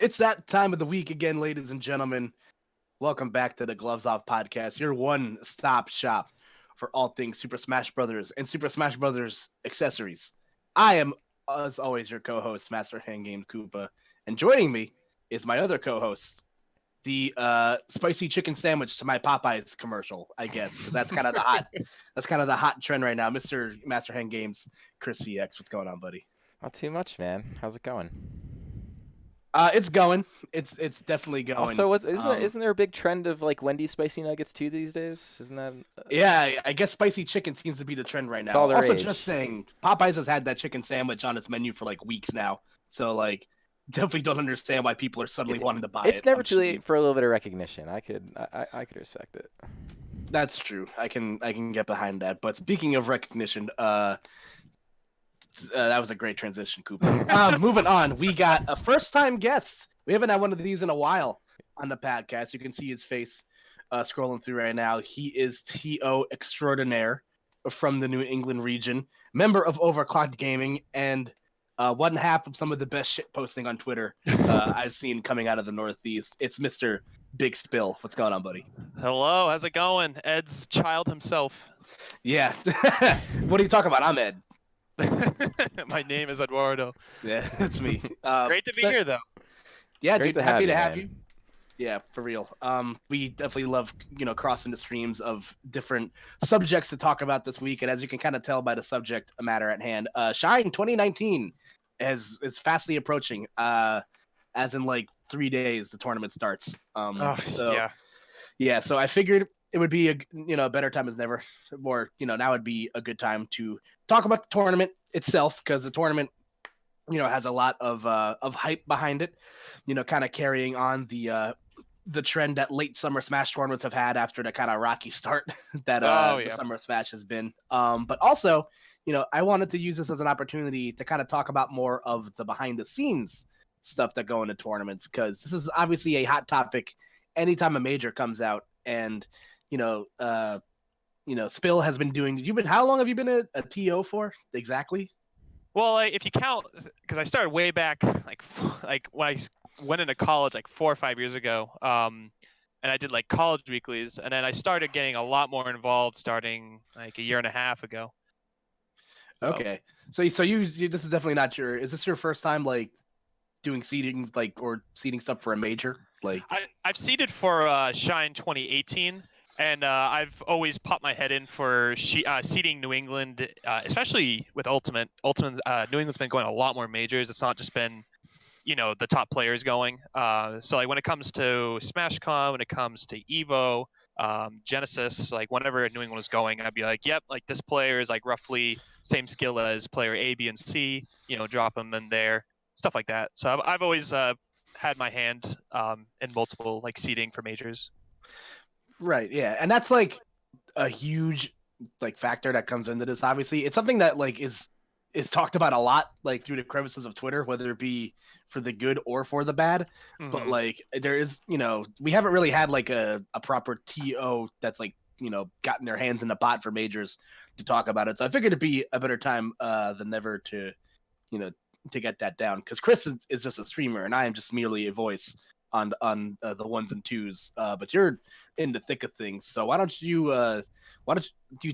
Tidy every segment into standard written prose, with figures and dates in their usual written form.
It's that time of the week again, ladies and gentlemen. Welcome back to the Gloves Off podcast, your one-stop shop for all things Super Smash Brothers and Super Smash Brothers accessories. I am, as always, your co-host, Master Hand Game Koopa, and joining me is my other co-host, the spicy chicken sandwich to my Popeyes commercial, I guess, because that's kind of the hot trend right now, Mister Master Hand Games, Chris CX. What's going on, buddy? Not too much, man. How's it going? It's going. It's definitely going. Also, isn't there a big trend of like Wendy's spicy nuggets too these days? Isn't that? Yeah, I guess spicy chicken seems to be the trend right It's now. all the Also, just rage. saying, Popeyes has had that chicken sandwich on its menu for like weeks now. So, like, definitely don't understand why people are suddenly It, wanting to buy it's it. never too late for a little bit of recognition. I could respect it. That's true. I can get behind that. But speaking of recognition, that was a great transition, Cooper. Moving on, we got a first-time guest. We haven't had one of these in a while on the podcast. You can see his face scrolling through right now. He is TO extraordinaire from the New England region, member of Overclocked Gaming, and one half of some of the best shit posting on Twitter I've seen coming out of the Northeast. It's Mr. Big Spill. What's going on, buddy? Hello, how's it going? Ed's child himself. Yeah. What are you talking about? I'm Ed. My name is Eduardo. Yeah, that's me. Great to be here, though. Yeah, Great dude. to Happy to have have you, you. man. Yeah, for real. We definitely love, crossing the streams of different subjects to talk about this week. And as you can kind of tell by the subject matter at hand, Shine 2019 is fastly approaching. As in like 3 days, the tournament starts. Yeah. So I figured it would be a better time as never, or now would be a good time to talk about the tournament itself, because the tournament has a lot of hype behind it, kind of carrying on the trend that late summer Smash tournaments have had after the kind of rocky start that the summer Smash has been. But also, I wanted to use this as an opportunity to kind of talk about more of the behind the scenes stuff that go into tournaments, because this is obviously a hot topic anytime a major comes out. And Spill has been doing. How long have you been a TO for exactly? Well, if you count, because I started way back, like when I went into college like 4 or 5 years ago, and I did like college weeklies, and then I started getting a lot more involved starting like a year and a half ago. So. Okay, so you this is definitely not your. Is this your first time like doing seeding or seeding stuff for a major? Like I've seeded for Shine 2018. And I've always popped my head in for seeding New England, especially with Ultimate. New England's been going a lot more majors. It's not just been, the top players going. So like when it comes to SmashCon, when it comes to Evo, Genesis, like whenever New England was going, I'd be like, yep, like this player is like roughly same skill as player A, B, and C. Drop them in there, stuff like that. So I've always had my hand in multiple like seeding for majors. Right, yeah, and that's like a huge like factor that comes into this. Obviously, it's something that like is talked about a lot, like through the crevices of Twitter, whether it be for the good or for the bad. Mm-hmm. But like there is, we haven't really had like a proper TO that's like gotten their hands in the pot for majors to talk about it. So I figured it'd be a better time than ever to to get that down, because Chris is just a streamer and I am just merely a voice on the ones and twos. But you're in the thick of things, so why don't you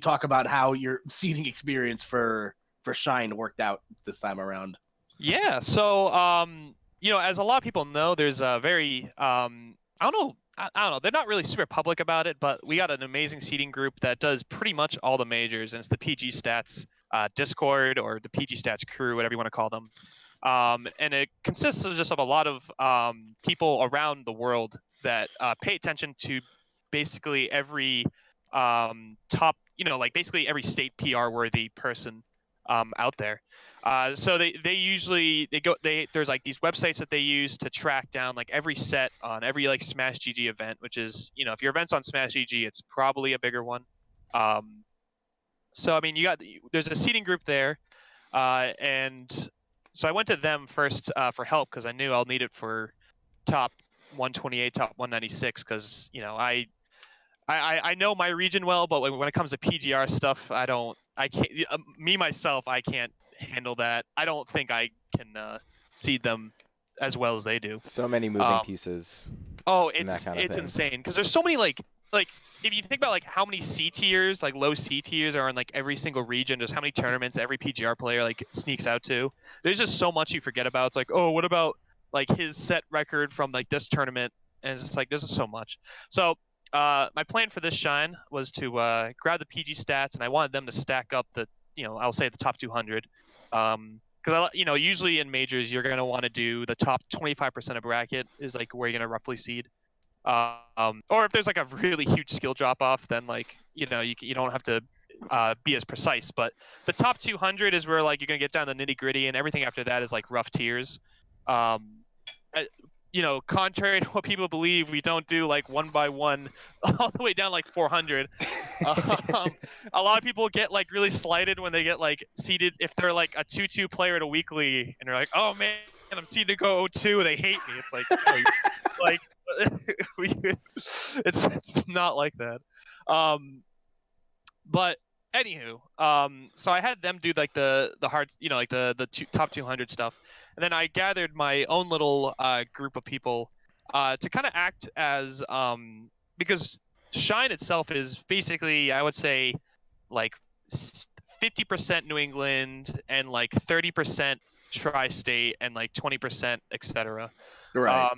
talk about how your seeding experience for Shine worked out this time around? Yeah, so as a lot of people know, there's a very I don't know, they're not really super public about it, but we got an amazing seeding group that does pretty much all the majors, and it's the PG Stats Discord, or the PG Stats crew, whatever you want to call them. And it consists of just of a lot of people around the world that pay attention to basically every top, like basically every state PR worthy person out there. So there's like these websites that they use to track down like every set on every like Smash GG event, which is, if your event's on Smash GG, it's probably a bigger one. So I mean, there's a seating group there, and so I went to them first for help, because I knew I'll need it for top 128, top 196, because I know my region well, but when it comes to PGR stuff, I can't. Me myself, I can't handle that. I don't think I can seed them as well as they do. So many moving pieces. Oh, and that kind of it's thing. insane because there's so many like if you think about like how many C tiers, like low C tiers are in like every single region, just how many tournaments every PGR player like sneaks out to. There's just so much you forget about. It's like, oh, what about like his set record from like this tournament? And it's just like there's just so much. So my plan for this shine was to grab the PG stats, and I wanted them to stack up the, I'll say the top 200. Because usually in majors you're gonna want to do the top 25% of bracket is like where you're gonna roughly seed. Or if there's like a really huge skill drop off, then like you don't have to be as precise. But the top 200 is where like you're gonna get down the nitty gritty, and everything after that is like rough tiers. Um, Contrary to what people believe, we don't do like one by one all the way down like 400. A lot of people get like really slighted when they get like seeded if they're like a 2-2 player at a weekly, and they're like, oh man, I'm seeded to go 0-2. They hate me. It's like, like it's not like that. But anywho, so I had them do like the hard, like the top 200 stuff, and then I gathered my own little group of people to kind of act as because Shine itself is basically, I would say, like 50% New England and like 30% tri-state and like 20% etc. Right.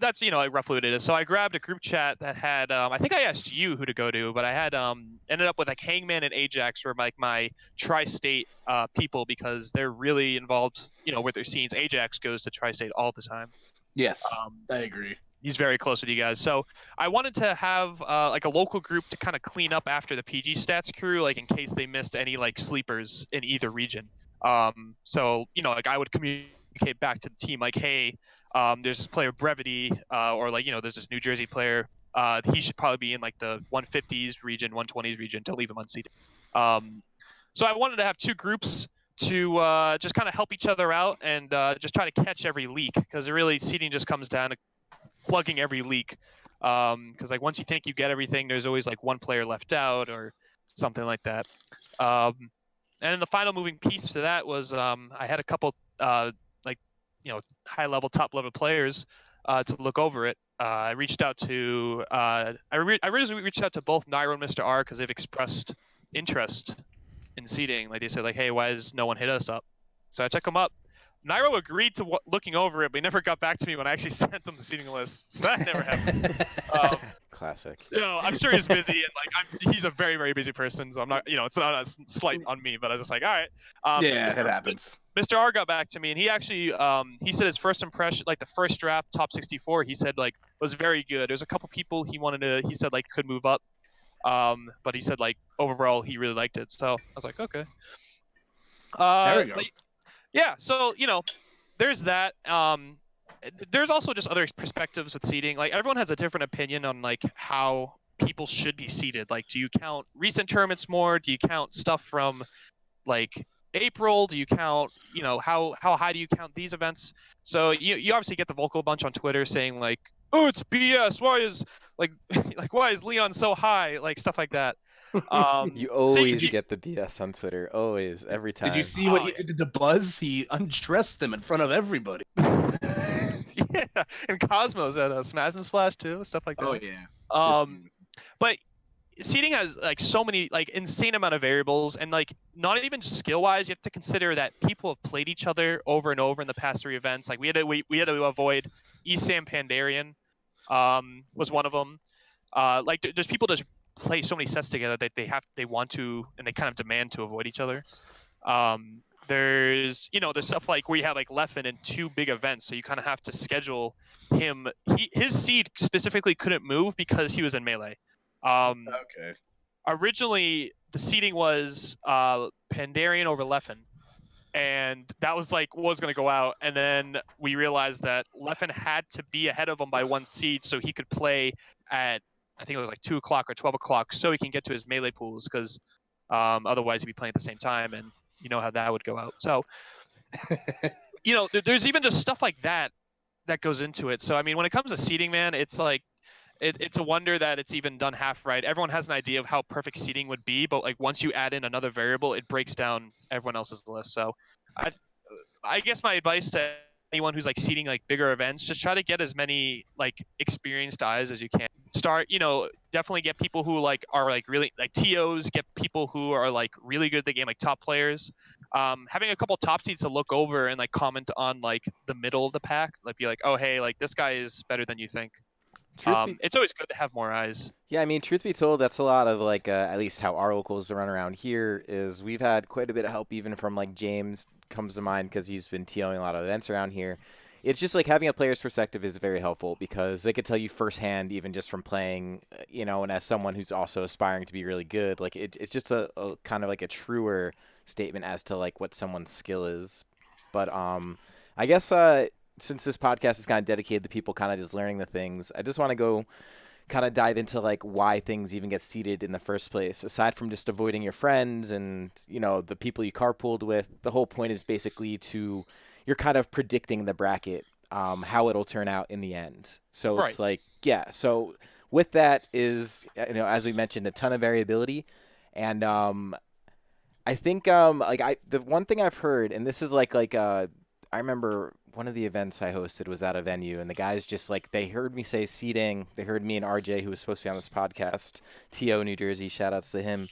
That's like roughly what it is. So I grabbed a group chat that had I think I asked you who to go to, but I had ended up with like Hangman and Ajax were like my tri-state people because they're really involved with their scenes. Ajax goes to tri-state all the time. Yes, I agree. He's very close with you guys. So I wanted to have like a local group to kind of clean up after the PG stats crew, like in case they missed any like sleepers in either region. So like I would communicate back to the team like, hey, there's this player Brevity, or like there's this New Jersey player. He should probably be in like the 150s region, 120s region to leave him unseated. So I wanted to have two groups to just kind of help each other out and just try to catch every leak, because really seeding just comes down to plugging every leak. Because like once you think you get everything, there's always like one player left out or something like that. And then the final moving piece to that was I had a couple high level, top level players to look over it. I reached out to I originally reached out to both Nairo and Mr. R because they've expressed interest in seeding. Like they said, like, hey, why has no one hit us up? So I checked them up. Nairo agreed to looking over it, but he never got back to me when I actually sent him the seating list. So that never happened. Classic. I'm sure he's busy, and like he's a very, very busy person. So I'm not, it's not a slight on me, but I was just like, all right. Yeah, it happens. Mr. R got back to me, and he actually he said his first impression, like the first draft top 64, he said like was very good. There's a couple people he said like could move up, but he said like overall he really liked it. So I was like, okay. There we go. Yeah, so there's that. There's also just other perspectives with seeding. Like everyone has a different opinion on like how people should be seeded. Like, do you count recent tournaments more? Do you count stuff from like April? Do you count, how high do you count these events? So you obviously get the vocal bunch on Twitter saying like, oh, it's BS. Why is like why is Leon so high? Like stuff like that. You always get the BS on Twitter. Always, every time. Did you see what he did to Buzz? He undressed him in front of everybody. Yeah, and Cosmos at a Smash and Splash too, stuff like that. Oh yeah. But seeding has like so many like insane amount of variables, and like not even just skill wise. You have to consider that people have played each other over and over in the past 3 events. Like we had to avoid Esam Pandarian, was one of them. Like there's people just play so many sets together that they want to, and they kind of demand to avoid each other. There's there's stuff like where you have like Leffen in 2 big events, so you kind of have to schedule him. His seed specifically couldn't move because he was in melee. Okay. Originally the seeding was Pandarian over Leffen, and that was like what was going to go out, and then we realized that Leffen had to be ahead of him by 1 seed so he could play at, I think it was like 2 o'clock or 12 o'clock, so he can get to his melee pools, because otherwise he'd be playing at the same time, and you know how that would go out. So, there's even just stuff like that goes into it. So, I mean, when it comes to seeding, man, it's like, it's a wonder that it's even done half right. Everyone has an idea of how perfect seeding would be, but like once you add in another variable, it breaks down everyone else's list. So, I guess my advice to anyone who's like seeding like bigger events, just try to get as many like experienced eyes as you can. Start, definitely get people who like are like really like TOs, get people who are like really good at the game, like top players. Having a couple top seeds to look over and like comment on like the middle of the pack, like be like, oh hey, like this guy is better than you think. It's always good to have more eyes. Yeah, I mean, truth be told, that's a lot of like at least how our locals run around here is we've had quite a bit of help even from like James comes to mind because he's been TOing a lot of events around here. It's just like having a player's perspective is very helpful because they could tell you firsthand, even just from playing, and as someone who's also aspiring to be really good, like it's just a kind of like a truer statement as to like what someone's skill is. But I guess since this podcast is kind of dedicated to people kind of just learning the things, I just want to go kind of dive into like why things even get seeded in the first place. Aside from just avoiding your friends and, the people you carpooled with, the whole point is basically you're kind of predicting the bracket, how it'll turn out in the end. So it's like, yeah. So with that is, as we mentioned, a ton of variability. And I think the one thing I've heard, and this is I remember one of the events I hosted was at a venue, and the guys just like they heard me say seeding. They heard me and RJ, who was supposed to be on this podcast, TO New Jersey, shout outs to him,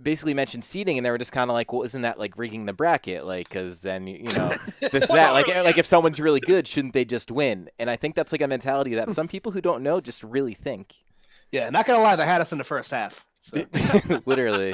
basically mentioned seeding, and they were just kind of like, well, isn't that like rigging the bracket? Like, because then this that like if someone's really good, shouldn't they just win? And I think that's like a mentality that some people who don't know just really think. Yeah, not gonna lie, they had us in the first half. So. Literally.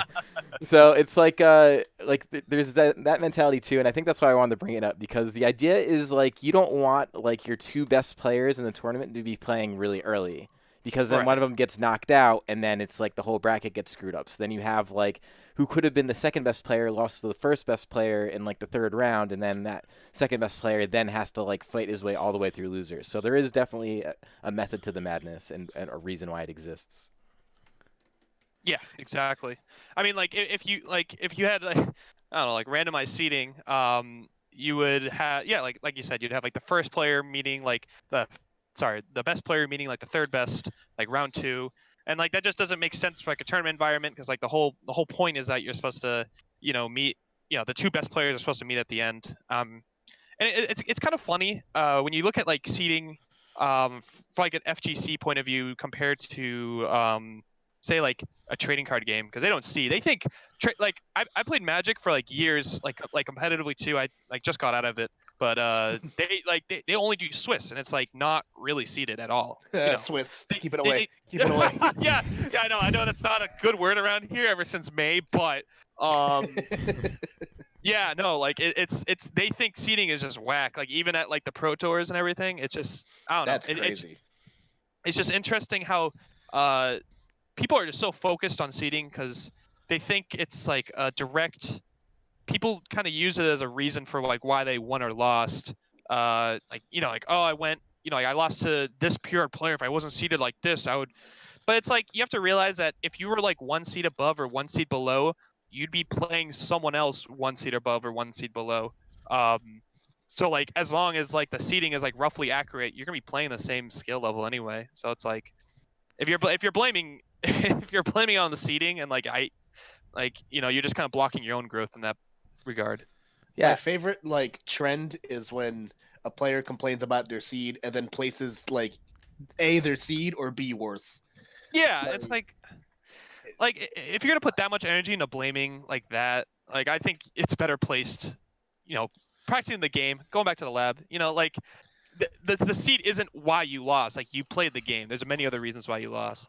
So it's like there's that mentality too, and I think that's why I wanted to bring it up because the idea is like you don't want like your two best players in the tournament to be playing really early because then one of them gets knocked out and then it's like the whole bracket gets screwed up. So then you have like who could have been the second best player lost to the first best player in like the third round, and then that second best player then has to like fight his way all the way through losers. So there is definitely a method to the madness and a reason why it exists. Yeah, exactly. I mean, like if you had like I don't know, like randomized seating, you would have like you said, you'd have like the first player meeting like the best player meeting like the third best like round 2, and like that just doesn't make sense for like a tournament environment because like the whole point is that you're supposed to meet the two best players are supposed to meet at the end. And it's kind of funny when you look at like seating for like an FGC point of view compared to say like a trading card game because they don't see. They think like I played Magic for like years, like competitively too. I like just got out of it, but they only do Swiss, and it's like not really seeded at all. Swiss, keep it away. Keep it away. yeah, I know that's not a good word around here ever since May, but yeah, no, like it's they think seeding is just whack. Like even at like the Pro Tours and everything, it's just I don't know. That's crazy. It's just interesting how people are just so focused on seeding because they think it's like a direct. People kind of use it as a reason for like why they won or lost. Like oh, I went, like, I lost to this pure player. If I wasn't seeded like this, I would. But it's like you have to realize that if you were like one seed above or one seed below, you'd be playing someone else one seed above or one seed below. So like as long as like the seeding is like roughly accurate, you're gonna be playing the same skill level anyway. So it's like if you're blaming on the seeding and you're just kind of blocking your own growth in that regard. Yeah. My favorite like trend is when a player complains about their seed and then places like A, their seed, or B, worse. Yeah, it's like if you're gonna put that much energy into blaming like that, like I think it's better placed, practicing the game, going back to the lab, like the seed isn't why you lost. Like you played the game. There's many other reasons why you lost.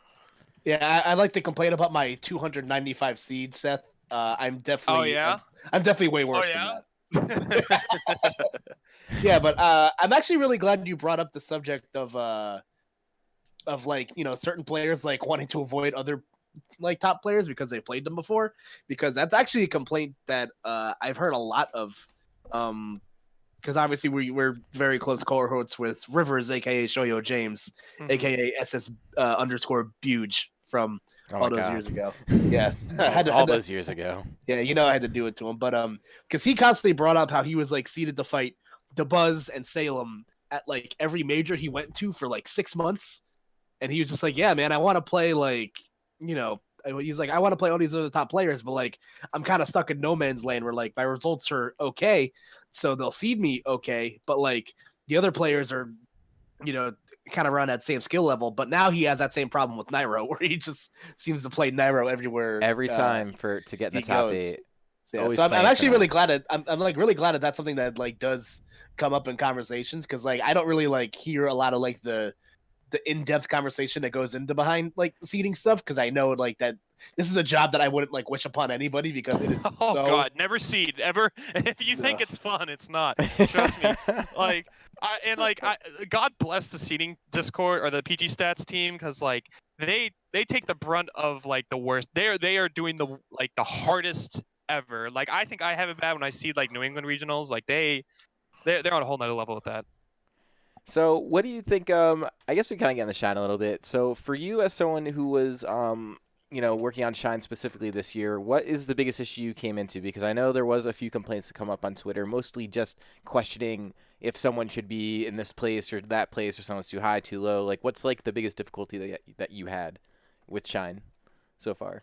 Yeah, I like to complain about my 295 seed, Seth. I'm definitely. Oh yeah. I'm definitely way worse than that. Yeah, but I'm actually really glad you brought up the subject of like certain players like wanting to avoid other like top players because they played them before, because that's actually a complaint that I've heard a lot of. Because obviously we're very close cohorts with Rivers, aka Shoyo James, aka SS _ Buge from all those years ago. Yeah, all those years ago. Yeah, I had to do it to him, but because he constantly brought up how he was like seeded to fight DeBuzz and Salem at like every major he went to for like 6 months, and he was just like, yeah, man, I want to play like he's like, I want to play all these other top players, but like I'm kind of stuck in no man's land where like my results are okay, so they'll seed me okay, but like the other players are, kind of around that same skill level. But now he has that same problem with Nairo, where he just seems to play Nairo everywhere Every time to get in the top goes. 8. Yeah, Always so I'm playing actually for really that. glad I'm like really glad that's something that like does come up in conversations, because like I don't really like hear a lot of like the in-depth conversation that goes into behind like seeding stuff, because I know like that this is a job that I wouldn't like wish upon anybody, because it is Oh so God, never seed ever. If you think it's fun, it's not. Trust me. Like, God bless the seeding Discord or the PG Stats team, because like they take the brunt of like the worst. They are doing the hardest ever. Like I think I have it bad when I see like New England regionals. Like they're on a whole nother level with that. So, what do you think? I guess we kind of get in the Shine a little bit. So, for you as someone who was, working on Shine specifically this year, what is the biggest issue you came into? Because I know there was a few complaints that come up on Twitter, mostly just questioning if someone should be in this place or that place, or someone's too high, too low. Like, what's like the biggest difficulty that you had with Shine so far?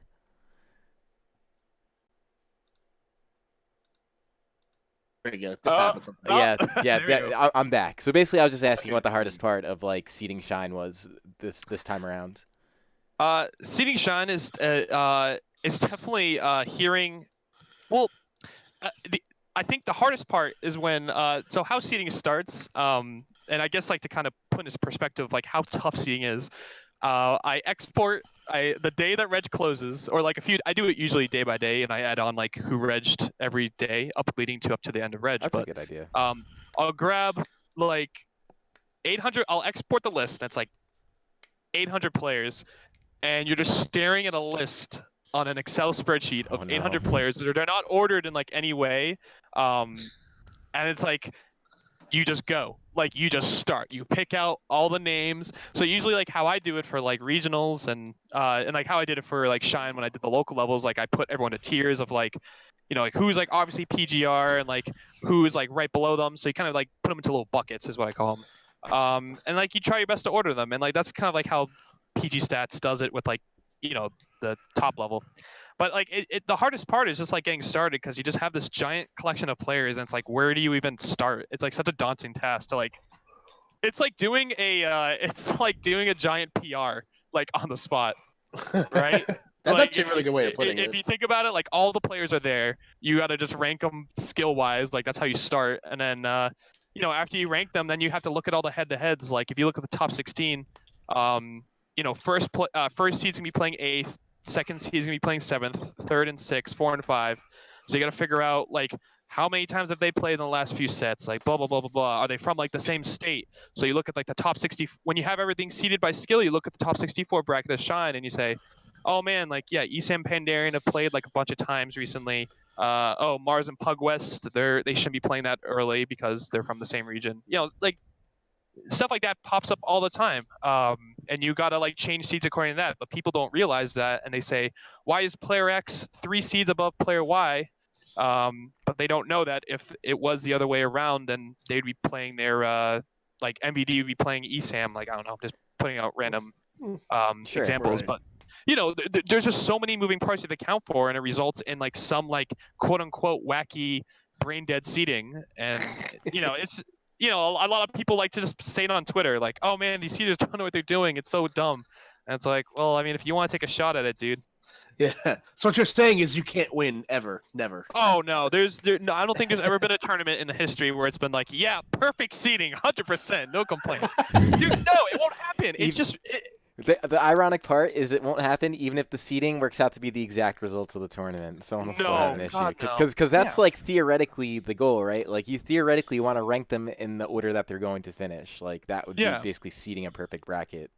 pretty good. This happens sometimes. I'm back. So basically, I was just asking what the hardest part of like seeding Shine was this time around. Seeding Shine is definitely hearing. Well, I think the hardest part is when so how seeding starts. And I guess like to kind of put into perspective like how tough seeding is. I export the day that reg closes, or like I do it usually day by day, and I add on like who regged every day up to the end of reg. That's a But good idea. I'll grab like 800. I'll export the list. That's like 800 players, and you're just staring at a list on an Excel spreadsheet of 800 players. They're not ordered in like any way, and it's like you just go, like you just start. You pick out all the names. So usually like how I do it for like regionals and like how I did it for like Shine when I did the local levels, like I put everyone to tiers of like, like who's like obviously PGR and like who's like right below them. So you kind of like put them into little buckets is what I call them. And like you try your best to order them, and like that's kind of like how PG Stats does it with like the top level. But like the hardest part is just like getting started, because you just have this giant collection of players, and it's like where do you even start? It's like such a daunting task to like. It's like doing a giant PR like on the spot, right? That's Like actually a really good way of putting if it. you think about it, like all the players are there. You got to just rank them skill wise. Like that's how you start, and then after you rank them, then you have to look at all the head to heads. Like if you look at the top 16, first seed's gonna be playing 8th, second seed's gonna be playing 7th, third and 6th, 4 and 5. So you got to figure out like how many times have they played in the last few sets? Like blah blah blah blah blah. Are they from like the same state? So you look at like the top 60. When you have everything seeded by skill, you look at the top 64 bracket of Shine, and you say, oh man, like yeah, Esam Pandaren have played like a bunch of times recently. Mars and Pug West, they shouldn't be playing that early because they're from the same region. Like stuff like that pops up all the time. And you gotta like change seeds according to that, but people don't realize that, and they say, why is player X 3 seeds above player Y? But they don't know that if it was the other way around, then they'd be playing their like MBD would be playing ESAM. Like I don't know, just putting out random Sure, examples, right. but there's just so many moving parts you have to account for, and it results in like some like quote unquote wacky brain dead seeding. And it's a lot of people like to just say it on Twitter, like, oh man, these seeders don't know what they're doing, it's so dumb. And it's like, well, I mean, if you want to take a shot at it, dude. Yeah. So what you're saying is you can't win ever, never. Oh no, no, I don't think there's ever been a tournament in the history where it's been like, yeah, perfect seeding, 100%, no complaints. Dude, no, it won't happen. The ironic part is it won't happen even if the seeding works out to be the exact results of the tournament. Someone will still have an issue. God, no. Because that's like theoretically the goal, right? Like you theoretically want to rank them in the order that they're going to finish. Like that would be basically seeding a perfect bracket.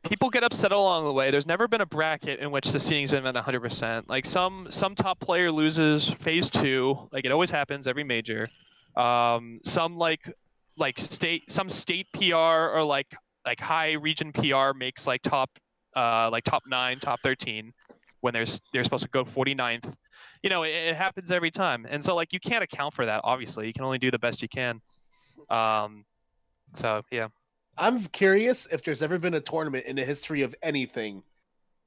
People get upset along the way. There's never been a bracket in which the seeding's been at 100%. Like some top player loses phase 2, like it always happens every major. Some state PR or like high region PR makes like top 9, top 13 when they're supposed to go 49th. It happens every time, and so like you can't account for that. Obviously, you can only do the best you can. So yeah. I'm curious if there's ever been a tournament in the history of anything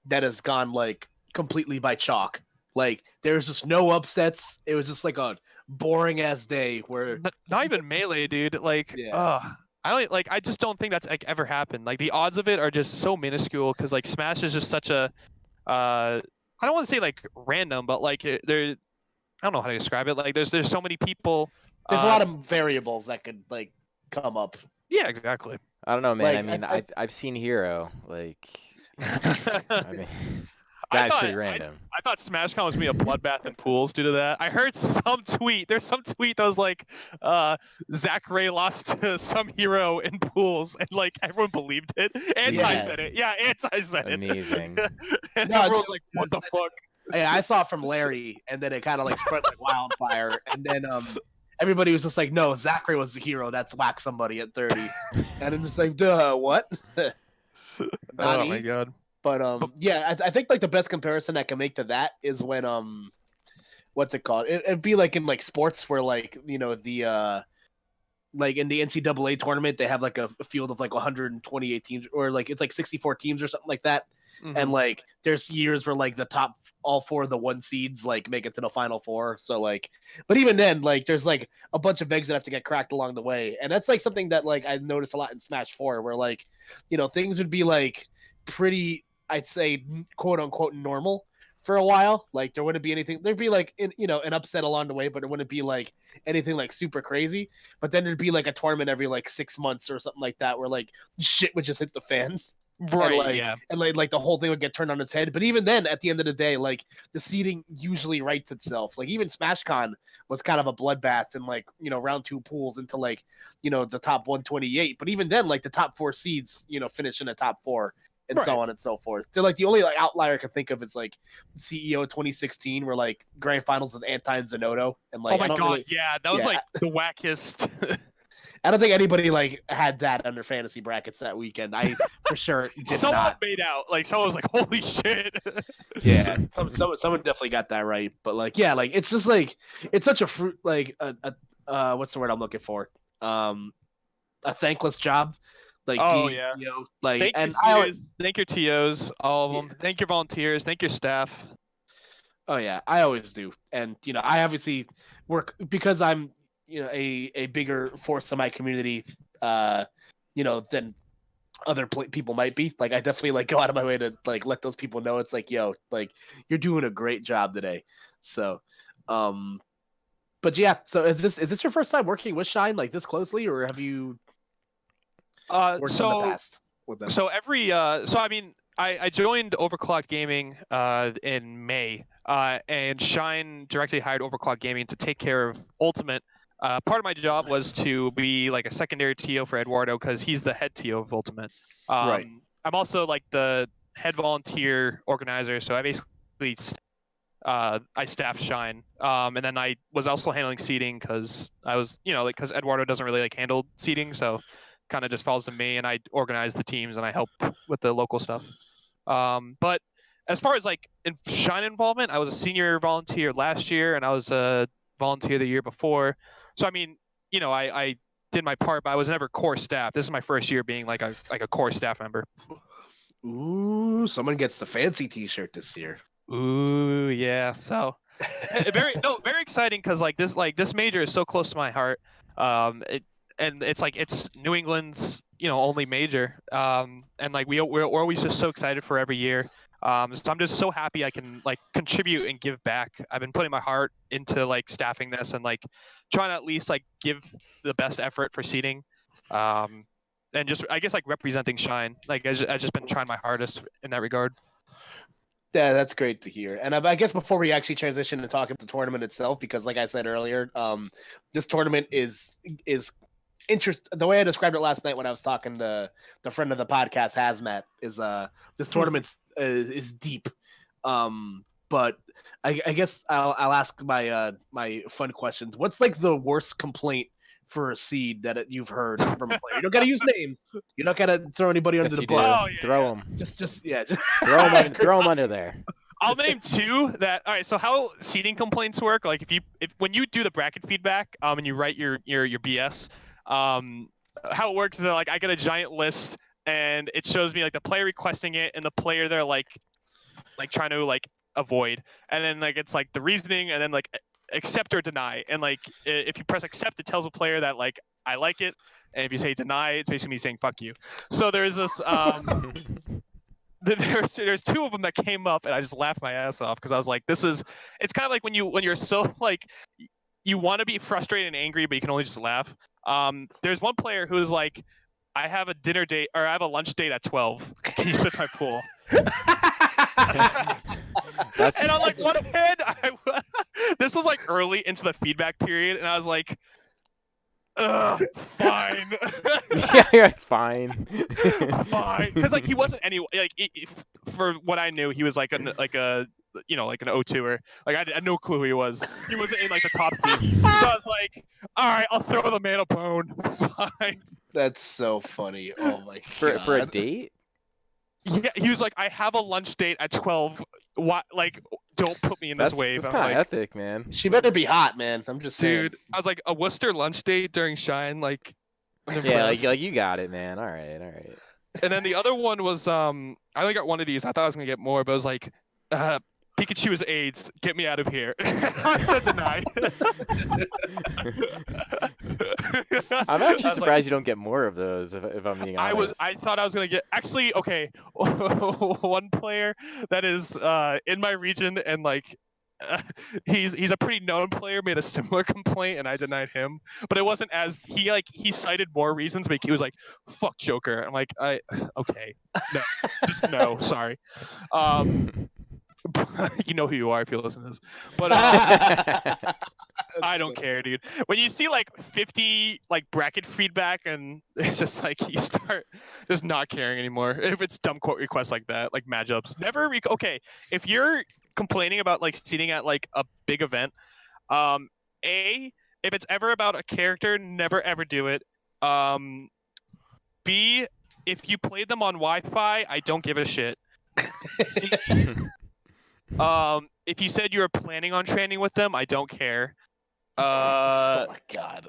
that has gone like completely by chalk. Like there's just no upsets. It was just like a boring ass day where Not even Melee, dude. Like, yeah. I don't like. I just don't think that's like ever happened. Like the odds of it are just so minuscule because like Smash is just such a I don't want to say like random, but like there, I don't know how to describe it. Like there's so many people. There's a lot of variables that could like come up. Yeah, exactly. I don't know, man. Like, I mean, I've seen Hero. Like, I mean, I guy's thought pretty random. I thought SmashCon was gonna be a bloodbath in pools due to that. I heard some tweet. There's some tweet that was like, Zach Ray lost to some hero in pools, and like everyone believed it. Anti said it. Yeah, Anti said it. Amazing. And No, everyone was like, what the fuck? Yeah, I saw it from Larry, and then it kind of like spread like wildfire, and then everybody was just like, "No, Zachary was the hero. That's whack somebody at 30," and I'm just like, "Duh, what?" Oh Nani? my god. But yeah, I think like the best comparison I can make to that is when what's it called? It'd be like in like sports where like the like in the NCAA tournament they have like a field of like 128 teams, or like it's like 64 teams or something like that. And like there's years where like the top all four of the one seeds like make it to the final four. So like, but even then like there's like a bunch of eggs that have to get cracked along the way, and that's like something that like I noticed a lot in Smash 4, where like things would be like pretty, I'd say, quote unquote normal for a while. Like there wouldn't be anything. There'd be like an upset along the way, but it wouldn't be like anything like super crazy. But then there'd be like a tournament every like 6 months or something like that, where like shit would just hit the fan. Right. And like, yeah. and like the whole thing would get turned on its head. But even then, at the end of the day, like the seeding usually rights itself. Like even SmashCon was kind of a bloodbath in like round 2 pools into like the top 128. But even then, like the top 4 seeds finish in the top 4. And so on and so forth. They're like the only like outlier I can think of is like CEO 2016, where like grand finals is Anti and Zanotto, and like oh my god, really, yeah, that was like the wackiest. I don't think anybody like had that under fantasy brackets that weekend. I for sure did someone not. made out. Like someone was like, "Holy shit!" Yeah, someone definitely got that right. But like, yeah, like it's just like it's such a fruit like a what's the word I'm looking for? A thankless job. Like being, yeah. like Thank and your CEOs, thank your TOs, all of them. Thank your volunteers, thank your staff. Oh yeah, I always do, and I obviously work because I'm a bigger force in my community, than other people might be. Like I definitely like go out of my way to like let those people know it's like, yo, like you're doing a great job today. So, but yeah, so is this your first time working with Shine like this closely, or have you worked in the past with them? So I mean, I joined Overclock Gaming in May, and Shine directly hired Overclock Gaming to take care of Ultimate. Part of my job was to be like a secondary TO for Eduardo because he's the head TO of Ultimate. Right. I'm also like the head volunteer organizer, so I basically I staff Shine, and then I was also handling seating because I was because Eduardo doesn't really like handle seating, so kind of just falls to me, and I organize the teams and I help with the local stuff. But as far as like Shine involvement, I was a senior volunteer last year, and I was a volunteer the year before. So I mean, I did my part, but I was never core staff. This is my first year being like a core staff member. Ooh, someone gets the fancy T-shirt this year. Ooh, yeah. So very exciting because like this major is so close to my heart. And it's like it's New England's only major. And like we're always just so excited for every year. So I'm just so happy I can like contribute and give back. I've been putting my heart into like staffing this and like trying to at least like give the best effort for seating. And just I guess like representing Shine. Like I've just been trying my hardest in that regard. Yeah, that's great to hear. And I guess before we actually transition to talk about the tournament itself, because like I said earlier, this tournament is the way I described it last night when I was talking to the friend of the podcast, Hazmat, is this tournament is deep. But I guess I'll ask my my fun questions. What's like the worst complaint for a seed that you've heard from a player? You don't gotta use names. You don't gotta throw anybody under the bus. Oh, yeah, throw them. Just Throw them under there. I'll name 2 that. All right. So how seating complaints work? Like if when you do the bracket feedback, and you write your BS, how it works is that like I get a giant list and it shows me like the player requesting it and the player they're like like trying to like avoid, and then like it's like the reasoning, and then like accept or deny, and like if you press accept, it tells a player that like I like it, and if you say deny, it's basically me saying fuck you. So there's this there's two of them that came up, and I just laughed my ass off because I was like, it's kind of like when you're so like you want to be frustrated and angry, but you can only just laugh. There's one player who's like, I have a dinner date or I have a lunch date at 12. Can you switch my pool? That's And on like one hand, this was like early into the feedback period, and I was like, ugh, fine. yeah, you're like, fine. Fine, because like he wasn't any like for what I knew, he was like an you know like an O2er. Like I had no clue who he was. He wasn't in like the top seeds. So I was like, all right, I'll throw the man a bone. Fine. That's so funny. Oh my god. For a date? Yeah, he was like, I have a lunch date at 12. What? Like, don't put me in this wave. That's I'm kind of like, ethic, man. She better be hot, man. I'm just saying. dude, I was like, a Worcester lunch date during Shine, like, I'm Yeah, impressed. like you got it, man. All right. And then the other one was I only got one of these. I thought I was gonna get more, but it was like Pikachu is AIDS. Get me out of here. I said deny. I'm actually I was surprised you don't get more of those. If I'm being honest. I thought I was gonna get actually okay. One player that is in my region and like he's a pretty known player made a similar complaint and I denied him, but it wasn't as he cited more reasons, but he was like fuck Joker. I'm like okay no just no sorry. You know who you are if you listen to this, but I don't care, dude. When you see like 50 like bracket feedback and it's just like you start just not caring anymore if it's dumb quote requests like that, like matchups. Okay, if you're complaining about like seating at like a big event, A, if it's ever about a character, never ever do it. B, if you play them on Wi-Fi, I don't give a shit. C, if you said you were planning on training with them, I don't care. Oh my god.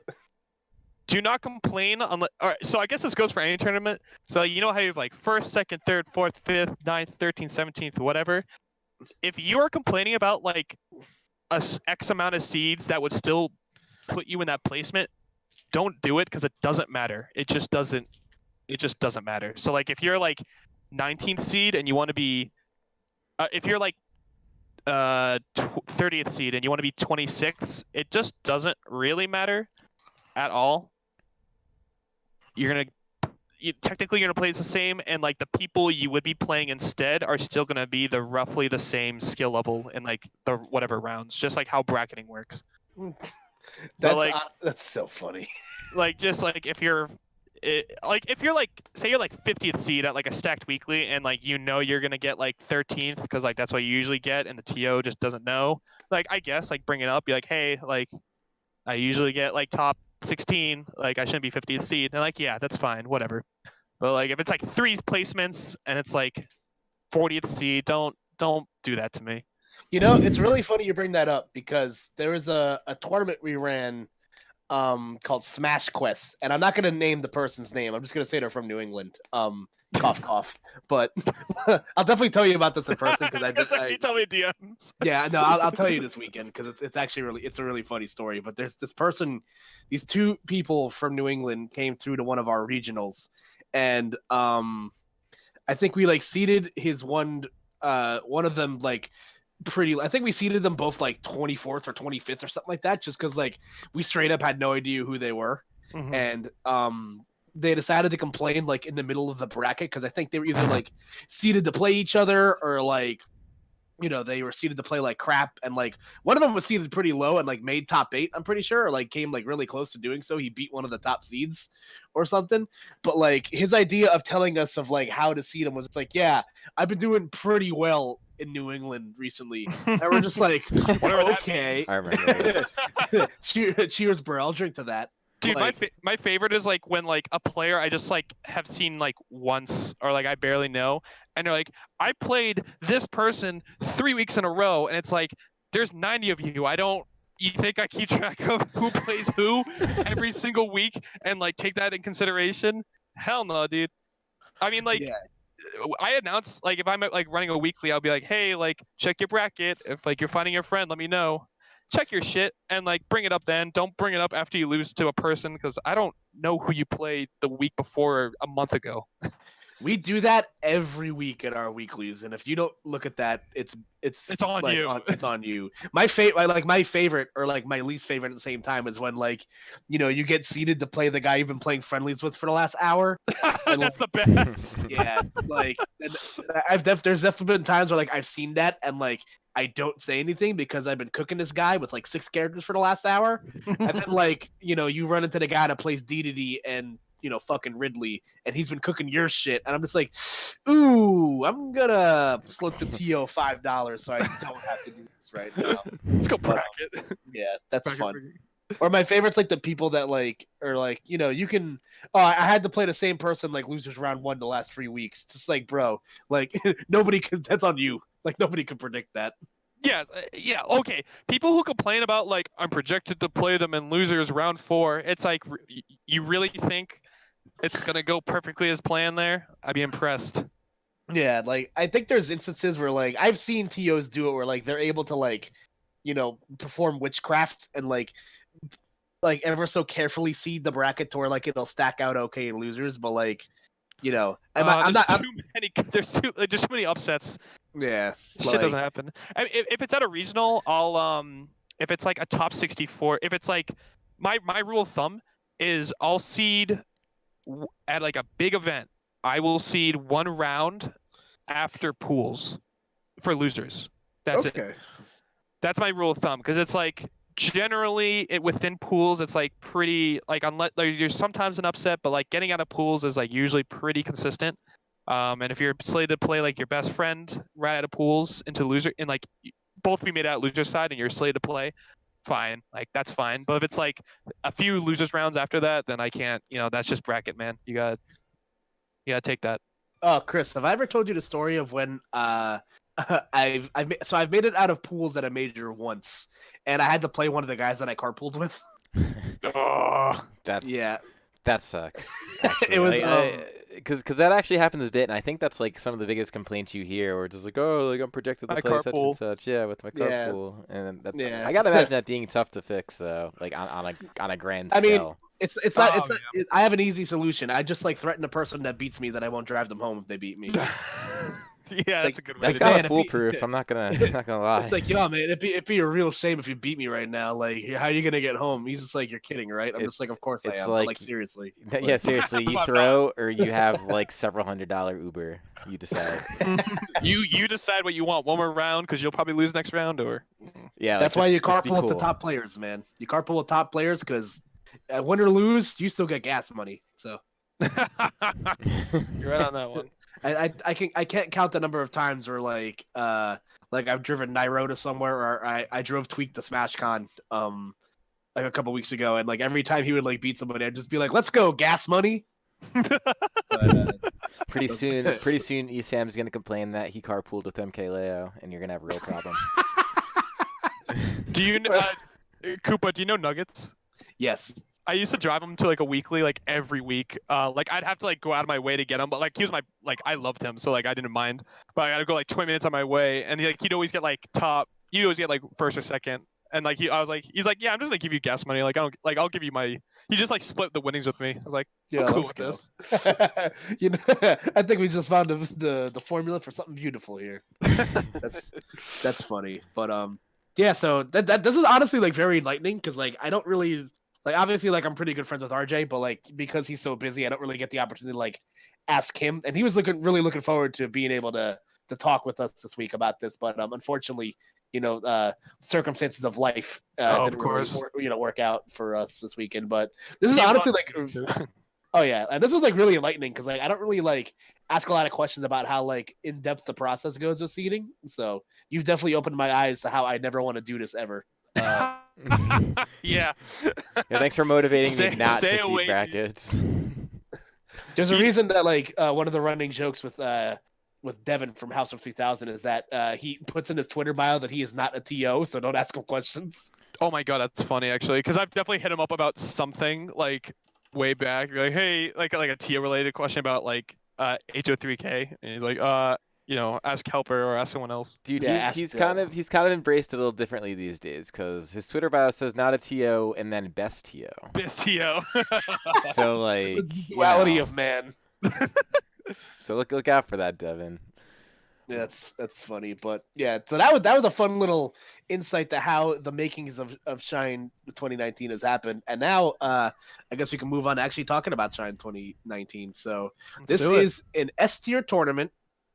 Do not complain unless. All right, so I guess this goes for any tournament. So you know how you have like first, second, third, fourth, fifth, 9th, 13th, 17th, whatever. If you are complaining about like X amount of seeds that would still put you in that placement, don't do it because it doesn't matter. It just doesn't matter. So like if you're like 19th seed and you want to be, if you're like 30th seed and you want to be 26th, it just doesn't really matter at all. Technically you're gonna play the same, and like the people you would be playing instead are still gonna be the roughly the same skill level in like the whatever rounds, just like how bracketing works. That's so funny. Like just like if you're like say you're like 50th seed at like a stacked weekly and like you're gonna get like 13th because like that's what you usually get and the TO just doesn't know, like I guess like bring it up, be like, hey, like I usually get like top 16, like I shouldn't be 50th seed, and like yeah, that's fine, whatever. But like if it's like 3 placements and it's like 40th seed, don't do that to me. You know, it's really funny you bring that up because there was a tournament we ran called Smash Quest, and I'm not gonna name the person's name. I'm just gonna say they're from New England. Cough cough. But I'll definitely tell you about this in person because you tell me DMs. Yeah, no, I'll tell you this weekend because it's actually it's a really funny story. But there's this person, these 2 people from New England came through to one of our regionals, and I think we like seeded his one of them like I think we seeded them both like 24th or 25th or something like that, just because like we straight up had no idea who they were. Mm-hmm. And they decided to complain like in the middle of the bracket because I think they were either like seeded to play each other or like they were seeded to play like crap, and like one of them was seeded pretty low and like made top 8, I'm pretty sure, or like came like really close to doing so. He beat one of the top seeds or something. But like his idea of telling us of like how to seed him was, it's like, yeah, I've been doing pretty well in New England recently. And we're just like, okay. I remember this. Cheers, bro. I'll drink to that. Dude, like, my favorite is like when like a player I just like have seen like once or like I barely know, and they're like, I played this person 3 weeks in a row, and it's like there's 90 of you. You think I keep track of who plays who every single week and like take that in consideration? Hell no, dude. I mean, like, yeah. I announce like if I'm like running a weekly, I'll be like, hey, like check your bracket. If like you're finding your friend, let me know. Check your shit and like bring it up then. Don't bring it up after you lose to a person because I don't know who you played the week before or a month ago. We do that every week at our weeklies, and if you don't look at that, it's It's on like you. it's on you. My favorite or like my least favorite at the same time is when like, you get seated to play the guy you've been playing friendlies with for the last hour. And That's the best. yeah, like there's definitely been times where like I've seen that and like I don't say anything because I've been cooking this guy with like 6 characters for the last hour, and then like you run into the guy that plays D and fucking Ridley, and he's been cooking your shit, and I'm just like, ooh, I'm gonna slip the TO $5 so I don't have to do this right now. Let's go But, bracket. yeah, that's Bracket fun. bracket. Or my favorite's like the people that like are like, you can. Oh, I had to play the same person like losers round 1 the last 3 weeks. Just like, bro, like nobody could. That's on you. Like nobody could predict that. Yeah, okay. People who complain about like I'm projected to play them in losers round 4, it's like you really think it's gonna go perfectly as planned there? I'd be impressed. Yeah, like I think there's instances where like I've seen TOs do it where like they're able to like, perform witchcraft and like ever so carefully seed the bracket to where like it'll stack out okay in losers, but like, I'm not. Too many. There's just too many upsets. Yeah, Shit doesn't happen. I mean, if it's at a regional, I'll if it's like a top 64, if it's like my rule of thumb is I'll seed at like a big event. I will seed 1 round after pools for losers. That's it. Okay. That's my rule of thumb because it's like generally within pools it's like pretty like unless like, there's sometimes an upset, but like getting out of pools is like usually pretty consistent. And if you're slated to play like your best friend right out of pools into loser and like both we made out loser side and you're slated to play, fine, like that's fine. But if it's like a few losers rounds after that, then I can't. That's just bracket, man. You gotta take that. Oh, Chris, have I ever told you the story of when I've made it out of pools at a major once, and I had to play one of the guys that I carpooled with. Oh, That sucks. Actually. It was because that actually happens a bit, and I think that's like some of the biggest complaints you hear, or just like, oh, like I'm projected to My play such carpool. and such, yeah, with my Yeah. carpool, and that, Yeah. I gotta imagine that being tough to fix, though, like on a grand I mean, scale. it's not. I have an easy solution. I just like threaten the person that beats me that I won't drive them home if they beat me. Yeah, that's a good way. That's to kind go. of foolproof. I'm not gonna lie. It's like, yo, man, it'd be a real shame if you beat me right now. Like, how are you gonna get home? He's just like, you're kidding, right? I'm just like, of course I it's am. like- Like seriously. Yeah, seriously, you I'm throw or you have like several $100 Uber. You decide. You decide what you want. One more round because you'll probably lose next round, or Yeah, That's like, why you just be carpool with the cool. top players, man. You carpool with top players because win or lose, you still get gas money. So you're right on that one. I can't count the number of times where like I've driven Nairo to somewhere, or I drove Tweak to SmashCon like a couple weeks ago, and like every time he would like beat somebody, I'd just be like, let's go, gas money. But, Pretty soon, Esam's gonna complain that he carpooled with MK Leo, and you're gonna have a real problem. Do you, Koopa? Do you know Nuggets? yes. I used to drive him to like a weekly, like every week. Like I'd have to like go out of my way to get him, but like he was my like I loved him, so like I didn't mind. But I gotta go like 20 minutes on my way, and he'd always get like top. He'd always get like first or second, and like he's like, yeah, I'm just gonna give you gas money. Like I'll give you my. He just like split the winnings with me. I was like, Yeah, I'm cool let's with go. this. I think we just found the formula for something beautiful here. That's funny, but yeah. So that this is honestly like very enlightening because like I don't really like obviously like I'm pretty good friends with RJ, but like because he's so busy, I don't really get the opportunity to like ask him, and he was really looking forward to being able to talk with us this week about this, but unfortunately, circumstances of life didn't of course. really work out for us this weekend. But this is He honestly loves like. Oh yeah, and this was like really enlightening because like I don't really like ask a lot of questions about how like in depth the process goes with seeding. So you've definitely opened my eyes to how I never want to do this ever. Yeah. Thanks for motivating me not stay to seed away. brackets. There's a reason that like one of the running jokes with Devin from House of 3000 is that he puts in his Twitter bio that he is not a TO, so don't ask him questions. Oh my god, that's funny actually, because I've definitely hit him up about something like way back, like hey, like a TO related question about like HO3K, and he's like, ask Helper or ask someone else. Dude, Yeah, he's still. he's kind of embraced it a little differently these days because his Twitter bio says not a TO and then best TO. Best TO. So like, The duality of man. So look out for that, Devin. Yeah, that's funny, but yeah. So that was a fun little insight to how the makings of Shine 2019 has happened, and now I guess we can move on to actually talking about Shine 2019. So this is an S tier tournament.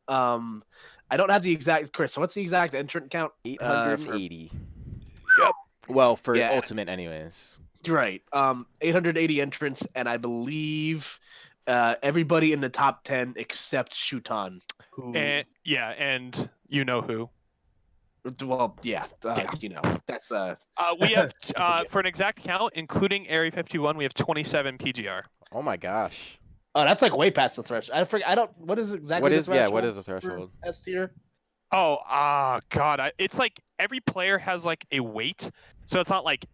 I don't have the exact Chris. So what's the exact entrant count? 880. Yep. Well, for Yeah. Ultimate, anyways. Right. 880 entrants, and I believe everybody in the top 10 except Shutan. Who? And you know who. Well, yeah. That's we have for an exact count, including Area 51, we have 27 PGR. Oh my gosh. Oh, that's like way past the threshold. I forget. I don't. What is exactly? What is the threshold what is the threshold? S tier. Oh, God! It's like every player has like a weight, so it's not like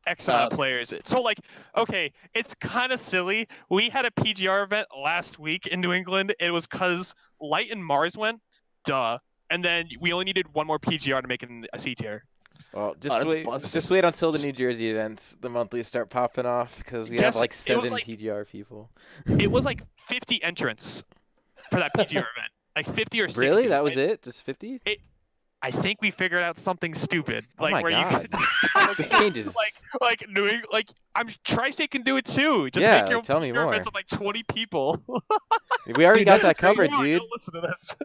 X amount of players. So like, okay, it's kind of silly. We had a PGR event last week in New England. It was because Light and Mars went, and then we only needed one more PGR to make it a C tier. Well, just wait until the New Jersey events, the monthlies start popping off because we have like 7 PGR people. It was like 50 entrants for that PGR event, like 50 or 60. Really? That was it? Just 50? I think we figured out something stupid. Oh my God. This changes. Like New England, like Tri-State can do it too. Just yeah, make your tell me more. events of like 20 people. We already got that covered, dude. Don't listen to this.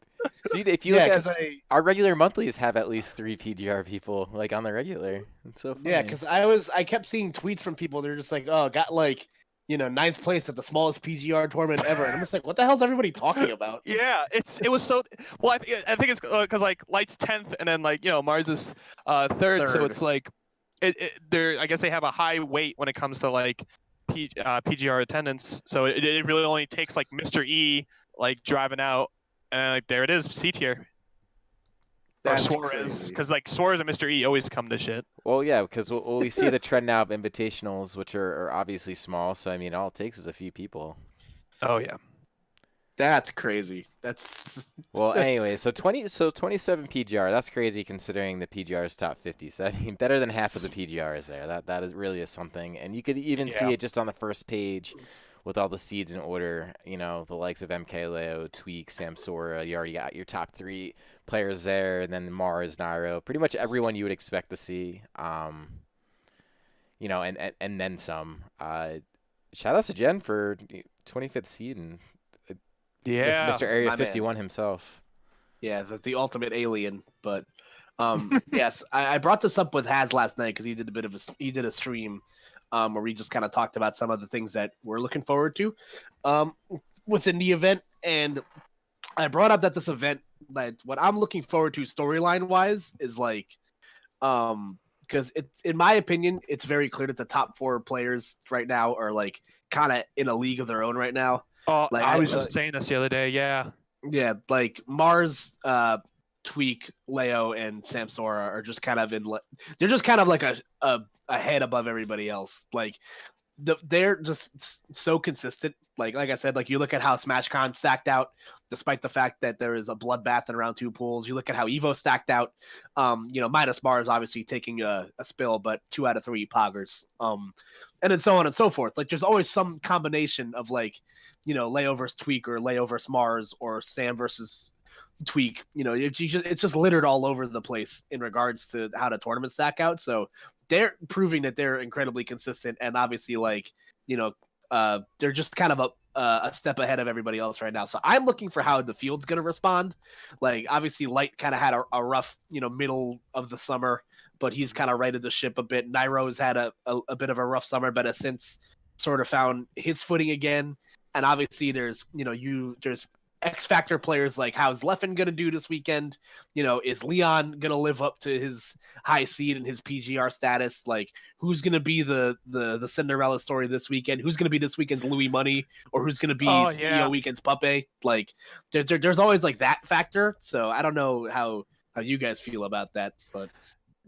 Dude, if you look at our regular monthlies have at least 3 PGR people, like on the regular. It's so funny. Yeah, because I kept seeing tweets from people. They're just like, oh, got like, 9th place at the smallest PGR tournament ever, and I'm just like, what the hell's everybody talking about? Yeah, it was so. Well, I think it's because like Light's 10th, and then like Mars is 3rd, so it's like, I guess they have a high weight when it comes to like PGR attendance. So it really only takes like Mr. E like driving out, and like there it is, C tier. That's or Suarez, because like Suarez and Mr. E always come to shit. Well, yeah, because we see the trend now of invitationals, which are obviously small. So I mean, all it takes is a few people. Oh yeah, that's crazy. That's well. Anyway, so 27 PGR. That's crazy considering the PGR is top 50. So I mean, better than half of the PGR is there. That is really something, and you could even see it just on the first page. With all the seeds in order, the likes of MK, Leo, Tweak, Samsora, you already got your top 3 players there, and then Mars, Nairo, pretty much everyone you would expect to see, and then some. Shout out to Jen for 25th seed and Mr. Area 51 himself. Yeah, the ultimate alien. But yes, I brought this up with Haz last night because he did a stream. Where we just kind of talked about some of the things that we're looking forward to within the event. And I brought up that this event, that what I'm looking forward to storyline wise is like, because it's, in my opinion, it's very clear that the top 4 players right now are like kind of in a league of their own right now. Oh, like, I was just saying this the other day. Yeah, like Mars, Tweak, Leo, and Samsora are just kind of they're just kind of like a head above everybody else. Like they're just so consistent. Like I said, like you look at how SmashCon stacked out, despite the fact that there is a bloodbath in round 2 pools. You look at how Evo stacked out. Minus Mars obviously taking a spill, but 2 out of 3 poggers. And then so on and so forth. Like there's always some combination of like, Leo versus Tweak or Leo versus Mars or Sam versus Tweak. It's just littered all over the place in regards to how the tournament stack out. So they're proving that they're incredibly consistent, and obviously like they're just kind of a step ahead of everybody else right now. So I'm looking for how the field's going to respond. Like obviously Light kind of had a rough middle of the summer, but he's kind of righted the ship a bit. Nairo's had a bit of a rough summer, but has since sort of found his footing again. And obviously there's there's X Factor players like how's Leffen gonna do this weekend? Is Leon gonna live up to his high seed and his PGR status? Like who's gonna be the Cinderella story this weekend? Who's gonna be this weekend's Louis Money, or who's gonna be CEO weekend's Puppe? Like there's always like that factor. So I don't know how you guys feel about that, but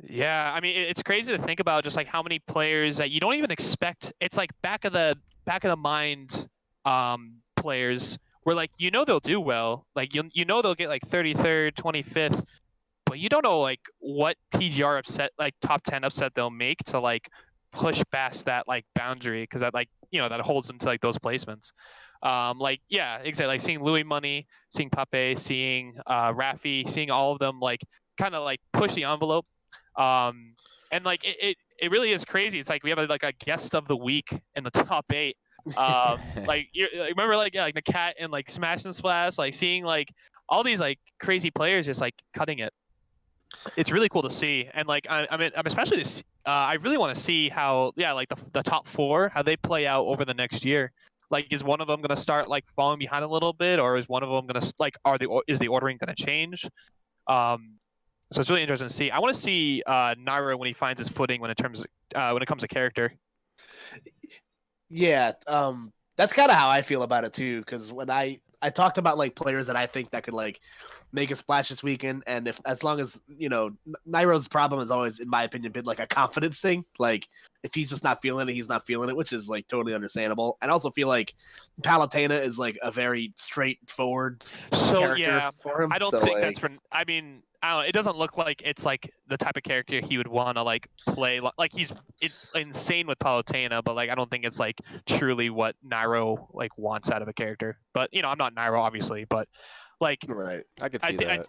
yeah, I mean it's crazy to think about just like how many players that you don't even expect. It's like back of the mind players. where like they'll do well, like they'll get like 33rd, 25th, but you don't know like what PGR upset, like top 10 upset they'll make to like push past that like boundary, because that like that holds them to like those placements. Like yeah, exactly. Like seeing Louis Money, seeing Pape, seeing Rafi, seeing all of them like kind of like push the envelope. And like it really is crazy. It's like we have like a guest of the week in the top 8. Like you remember like like the cat and like Smash and Splash, like seeing like all these like crazy players just like cutting it. It's really cool to see, and like I'm especially just I really want to see how like the top 4, how they play out over the next year. Like, is one of them gonna start like falling behind a little bit, or is one of them gonna like is the ordering gonna change? So it's really interesting to see. I want to see Nairo when he finds his footing when it comes to character. Yeah, that's kind of how I feel about it too. Because when I talked about like players that I think that could like make a splash this weekend, and as long as Nairo's problem has always, in my opinion, been like a confidence thing. Like if he's just not feeling it, he's not feeling it, which is like totally understandable. And I also feel like Palutena is like a very straightforward character for him. I don't think that's for. I mean, I don't know, it doesn't look like it's like the type of character he would want to like play. Like he's insane with Palutena, but like I don't think it's like truly what Nairo like wants out of a character. But I'm not Nairo obviously, but like right, I could see that.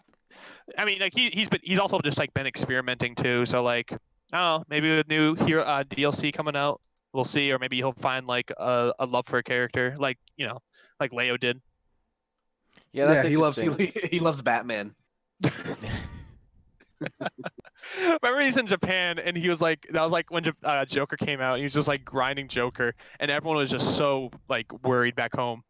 I mean, like he's also just like been experimenting too. So like I don't know, maybe with new hero DLC coming out, we'll see, or maybe he'll find like a love for a character, like like Leo did. Yeah, that's he loves interesting. he loves Batman. Remember he's in Japan and he was like, that was like when Joker came out. He was just like grinding Joker, and everyone was just so like worried back home.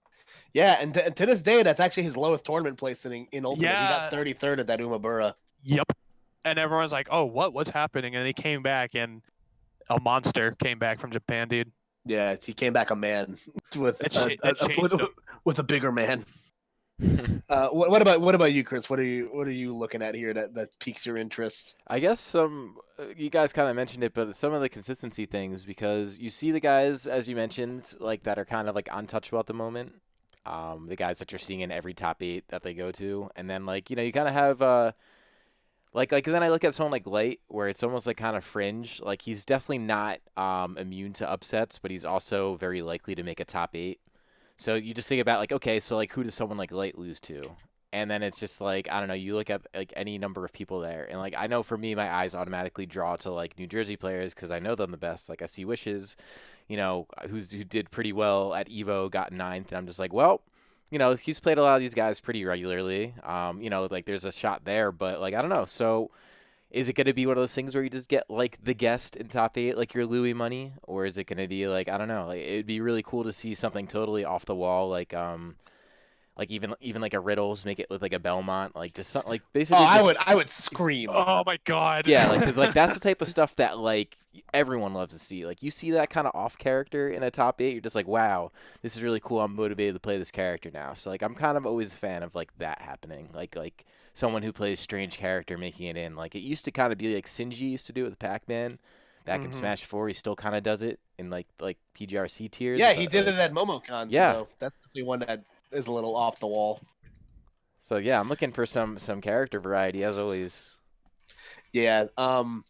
Yeah, and to this day, that's actually his lowest tournament placing in Ultimate. Yeah. He got 33rd at that Umabura. Yep. And everyone's like, oh, what's happening? And he came back, and a monster came back from Japan, dude. Yeah, he came back a man with a bigger man. What about you, Chris? What are you looking at here that piques your interest? I guess you guys kind of mentioned it, but some of the consistency things, because you see the guys, as you mentioned, like that are kind of like untouchable at the moment. The guys that you're seeing in every top 8 that they go to, and then like you kind of have like then I look at someone like Light, where it's almost like kind of fringe. Like he's definitely not immune to upsets, but he's also very likely to make a top 8. So you just think about like, okay, so like who does someone like Light lose to? And then it's just like, I don't know, you look at like any number of people there, and like I know for me, my eyes automatically draw to like New Jersey players because I know them the best. Like I see Wishes, who did pretty well at Evo, got 9th, and I'm just like, well, he's played a lot of these guys pretty regularly. Like there's a shot there, but like I don't know. So is it going to be one of those things where you just get like the guest in top 8, like your Louis Money, or is it going to be like, I don't know, like it'd be really cool to see something totally off the wall, like even like a Riddles, make it with like a Belmont, like just something like basically. Oh, I would scream. Oh my god. Yeah, like because like that's the type of stuff that like everyone loves to see. Like you see that kind of off character in a top 8, you're just like, wow, this is really cool. I'm motivated to play this character now. So like I'm kind of always a fan of like that happening. Like someone who plays strange character making it in. Like it used to kind of be like Shinji used to do it with Pac-Man. Back in Smash 4, he still kind of does it in like PGRC tiers. Yeah, he did it at MomoCon. Yeah, so that's the one that is a little off the wall. So yeah, I'm looking for some character variety as always. Yeah, I'm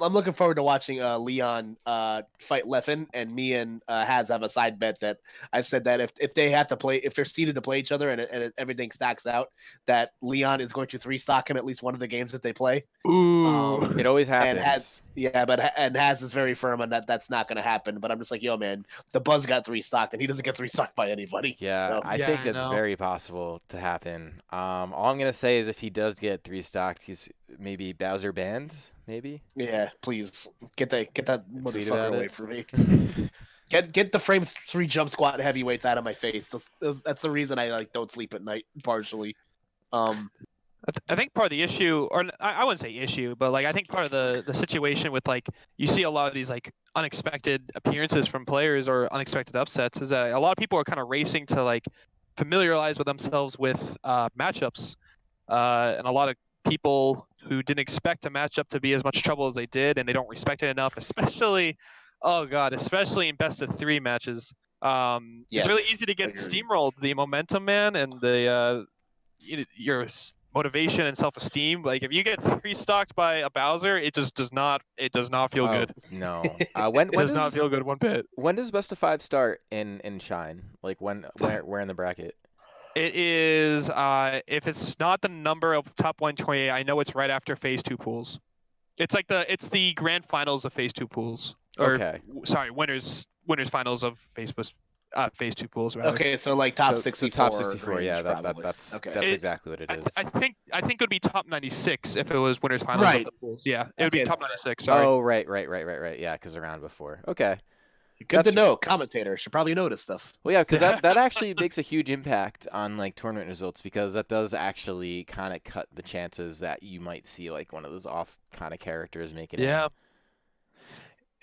looking forward to watching Leon fight Leffen, and me and Haz have a side bet that I said that if they have to play, if they're seeded to play each other and everything stacks out, that Leon is going to 3-stock him at least one of the games that they play. Ooh. It always happens. And Haz is very firm on that's not going to happen. But I'm just like, yo, man, the Buzz got 3-stocked, and he doesn't get 3-stocked by anybody. Yeah, so. I think it's very possible to happen. All I'm gonna say is if he does get 3-stocked, he's maybe Bowser banned, maybe. Yeah, please get that motherfucker away from me. Get the frame 3 jump squat heavyweights out of my face. That's the reason I like don't sleep at night, partially. I think part of the issue, or I wouldn't say issue, but like I think part of the situation with like you see a lot of these like unexpected appearances from players or unexpected upsets is that a lot of people are kind of racing to like familiarize with themselves with matchups, and a lot of people who didn't expect a matchup to be as much trouble as they did, and they don't respect it enough, especially in best of 3 matches. It's really Yes, easy to get agreed. steamrolled. The momentum, man, and your motivation and self-esteem. Like if you get 3-stocked by a Bowser, it just does not feel good. No. When It does not feel good one bit. when does best of 5 start in Shine? Like where in the bracket? It is if it's not the number of top 128, I know it's right after phase 2 pools. It's like it's the grand finals of phase 2 pools. Or Okay. sorry, winners finals of phase 2 pools rather. Okay, so like top So 64. top 64, range, yeah, probably. that's Okay. that's exactly what it is. I think it would be top 96 if it was winners finals Right. of the pools. Yeah, it would be Okay. top 96. Sorry. Oh, right. Yeah, because the round before. Okay. Good to That's- know. Commentator should probably notice stuff. Well, yeah, because that actually makes a huge impact on like tournament results because that does actually kind of cut the chances that you might see like one of those off kind of characters making it. Yeah.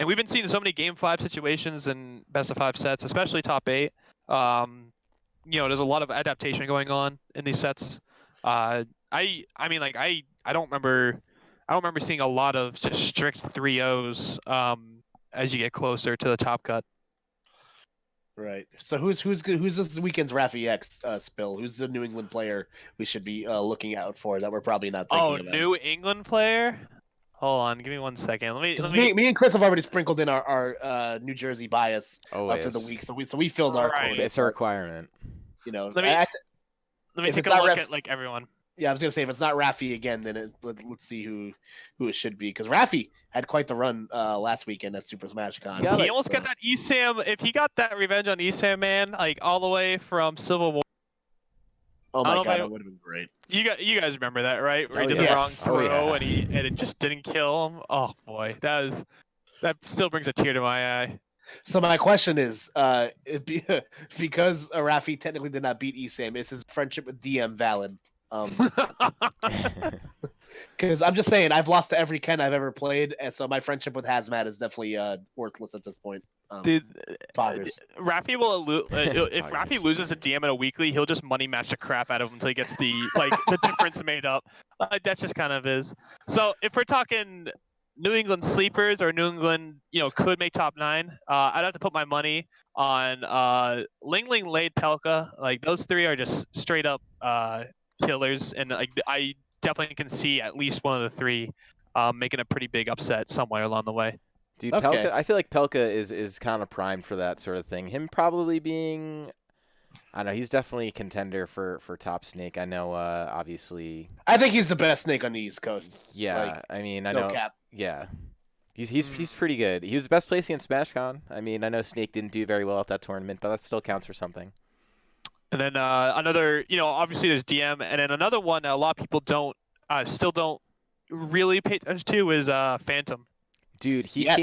And we've been seeing so many game 5 situations and best of 5 sets, especially top 8. There's a lot of adaptation going on in these sets. I mean, like I don't remember seeing a lot of just strict 3-0s as you get closer to the top cut. Right. So who's this weekend's Rafi X spill? Who's the New England player we should be looking out for that we're probably not thinking about? New England player? Hold on, give me 1 second. Me and Chris have already sprinkled in our New Jersey bias Always. for the week, so we filled our Right. quota. It's a requirement. Let me if take it's a not look Raf- at like everyone. Yeah, I was gonna say if it's not Rafi again, then let's see who it should be because Rafi had quite the run last weekend at Super Smash Con. Yeah, He almost got that ESAM. If he got that revenge on ESAM, man, like all the way from Civil War. Oh my god, that would have been great. You guys remember that, right? Where he did yes. the wrong Oh, throw yeah. and it just didn't kill him. Oh boy, that still brings a tear to my eye. So my question is, because Rafi technically did not beat ESAM, is his friendship with DM valid? Because I'm just saying, I've lost to every Ken I've ever played, and so my friendship with Hazmat is definitely worthless at this point. Dude, Poggers. Rafi will if Poggers. Rafi loses a DM in a weekly, he'll just money match the crap out of him until he gets the the difference made up. That's just kind of is. So if we're talking New England sleepers or New England, could make top 9, I'd have to put my money on Ling Ling, Lade, Pelka. Like those 3 are just straight up killers, and like I definitely can see at least one of the 3 making a pretty big upset somewhere along the way. Dude, Okay. Pelka, I feel like Pelka is kind of primed for that sort of thing. Him probably being, I don't know, he's definitely a contender for top Snake. I know, obviously. I think he's the best Snake on the East Coast. Yeah, I mean, I no know. cap. Yeah, he's pretty good. He was best placing in SmashCon. I mean, I know Snake didn't do very well at that tournament, but that still counts for something. And then another, obviously there's DM, and then another one that a lot of people still don't really pay attention to is Phantom. Dude, he Yes.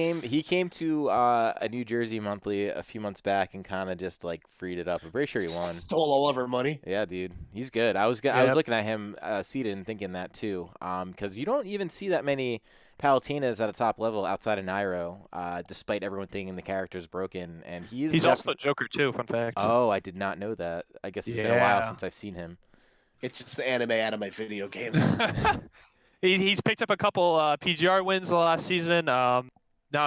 came to a New Jersey monthly a few months back and kind of just like freed it up. I'm pretty sure he won. Stole all of our money. Yeah, dude, he's good. I was looking at him seated and thinking that too. Because you don't even see that many Palutinas at a top level outside of Nairo, despite everyone thinking the character's broken. And he's also a Joker too. Fun fact. Oh, I did not know that. I guess it's been a while since I've seen him. It's just the anime out of my video games. He's picked up a couple PGR wins the last season. No,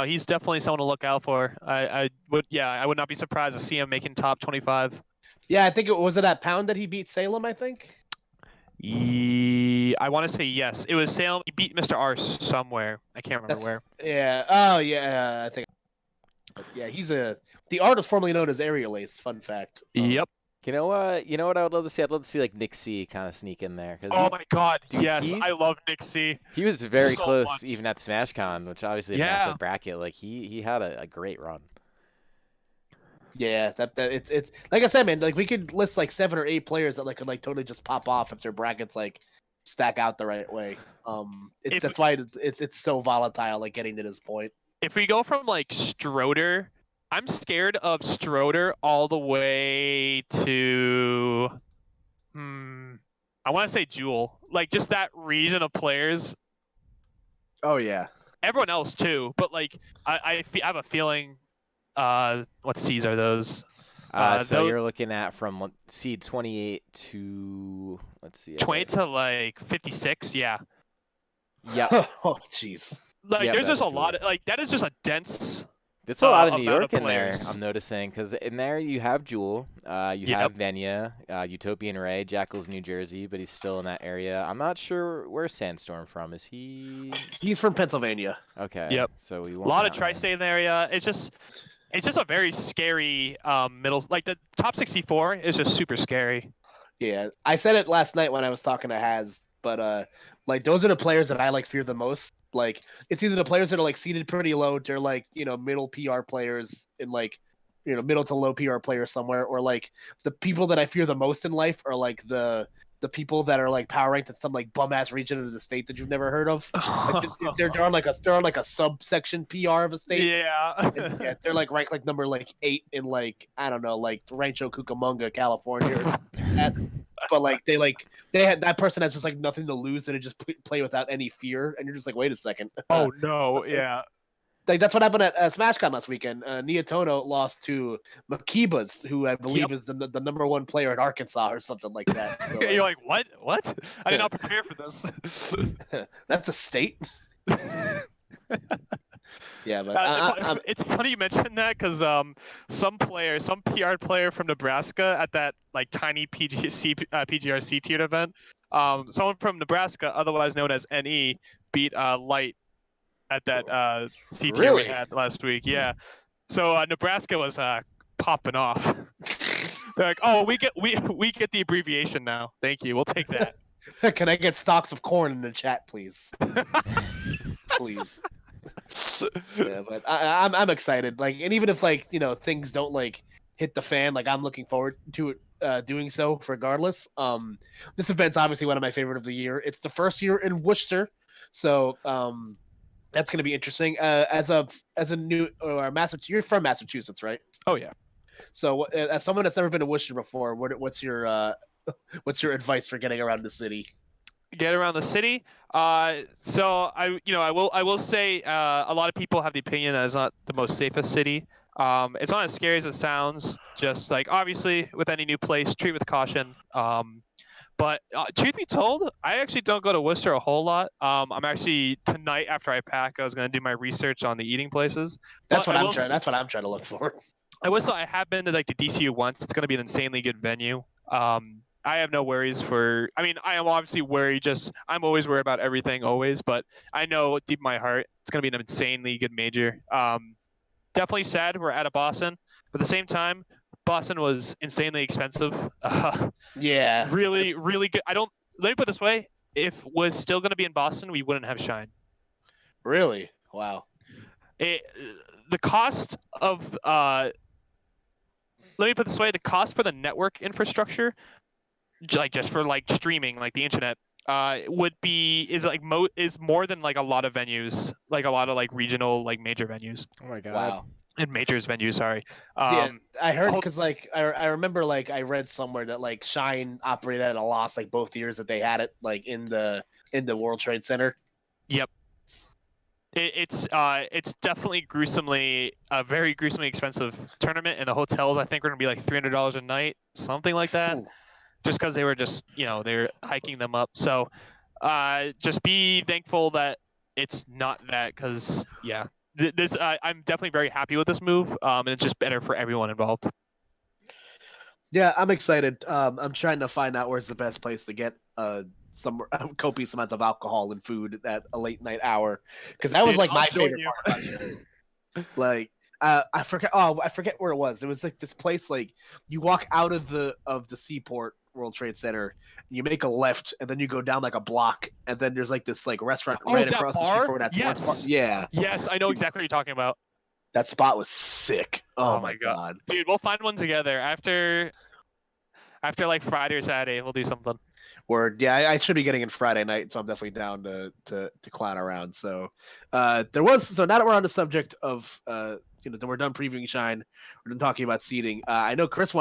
he's definitely someone to look out for. I would not be surprised to see him making top 25. Yeah, I think it was at Pound that he beat Salem. I think. I want to say yes. It was Salem. He beat Mr. Arse somewhere. I can't remember where. Yeah. Oh yeah. I think. Yeah, the artist formerly known as Aerial Ace. Fun fact. Yep. You know what I would love to see? I'd love to see like Nick C kind of sneak in there. Oh my God! Dude, yes, I love Nick C. He was very so close, much. even at SmashCon, which obviously a massive bracket. Like he had a great run. Yeah, it's like I said, man. Like we could list like 7 or 8 players that could totally just pop off if their brackets stack out the right way. That's why it's so volatile, getting to this point. If we go from Stroder, I'm scared of Stroder all the way to I want to say Jewel. Just that region of players. Oh yeah. Everyone else too, but I have a feeling what seeds are those? So you're looking at from seed 28 to, let's see. 20 to 56, yeah. Yeah. Oh jeez. There's just a lot of that is just a dense It's a lot of New amount York of in there, players. I'm noticing, because in there you have Jewel, you have Venya, Utopian Ray, Jackal's New Jersey, but he's still in that area. I'm not sure where's Sandstorm from. Is he? He's from Pennsylvania. Okay, Yep. so we A won't lot of count him. tri-state in the area. It's just a very scary middle. Like the top 64 is just super scary. Yeah, I said it last night when I was talking to Haz, but like those are the players that I like fear the most. Like it's either the players that are like seated pretty low, they're like middle PR players in like middle to low PR players somewhere, or like the people that I fear the most in life are like the people that are like power ranked in some like bum ass region of the state that you've never heard of. Like they're on like a subsection PR of a state. Yeah. And, yeah, they're like ranked like number like 8 in like I don't know like Rancho Cucamonga, California or something like that. But they had that person has just like nothing to lose and they just play without any fear, and you're just like, wait a second. Oh no, yeah. Like that's what happened at SmashCon last weekend. Niatono lost to Makibas, who I believe is the number 1 player in Arkansas or something like that. So, You're like, what? What? I did not prepare for this. that's a state. Yeah, but it's funny you mentioned that because some PR player from Nebraska at that like tiny PGRC tiered event, someone from Nebraska, otherwise known as NE, beat Light at that C tier we had last week. Yeah, so Nebraska was popping off. They're like, oh, we get the abbreviation now. Thank you, we'll take that. Can I get stocks of corn in the chat, please? Please. Yeah, but I'm excited. Like, and even if like things don't like hit the fan, like I'm looking forward to it doing so regardless. This event's obviously one of my favorite of the year. It's the first year in Worcester, so that's going to be interesting. As a new or Massachusetts, you're from Massachusetts, right? Oh yeah. So as someone that's never been to Worcester before, what's your advice for getting around the city? Get around the city. So I will say a lot of people have the opinion that it's not the most safest city. It's not as scary as it sounds. Just like obviously with any new place, treat with caution. But truth be told, I actually don't go to Worcester a whole lot. I'm actually tonight after I pack, I was gonna do my research on the eating places. That's what I'm trying. That's what I'm trying to look for. I will say I have been to like the DCU once. It's gonna be an insanely good venue. I have no worries for. I mean, I am obviously worried. I'm always worried about everything, always. But I know deep in my heart, it's gonna be an insanely good major. Definitely sad we're out of Boston, but at the same time, Boston was insanely expensive. Yeah. Really, really good. Let me put it this way: if we're still gonna be in Boston, we wouldn't have Shine. Really? Wow. The cost of let me put it this way: the cost for the network infrastructure, like just for like streaming, like the internet, is more than like a lot of venues, like a lot of like regional like major venues. Oh my god. Wow. And majors venues, sorry. Yeah, I heard because like I remember like I read somewhere that like Shine operated at a loss like both years that they had it like in the World Trade Center. Yep. It's definitely a very gruesomely expensive tournament, and the hotels I think are gonna be like $300 a night, something like that. Ooh. Just because they were they're hiking them up. So just be thankful that it's not that, because yeah, I'm definitely very happy with this move, and it's just better for everyone involved. Yeah, I'm excited. I'm trying to find out where's the best place to get some copious amounts of alcohol and food at a late night hour, because that was like my favorite part about it. Like I forget where it was. It was like this place, like you walk out of the Seaport World Trade Center, you make a left, and then you go down like a block, and then there's like this like restaurant right across the street from that sports bar. Yeah. Yes, I know exactly what you're talking about. That spot was sick. Oh my god. Dude, we'll find one together after like Friday or Saturday. We'll do something. Word. Yeah, I should be getting in Friday night, so I'm definitely down to clown around. So now that we're on the subject of that we're done previewing Shine, we're done talking about seeding. I know Chris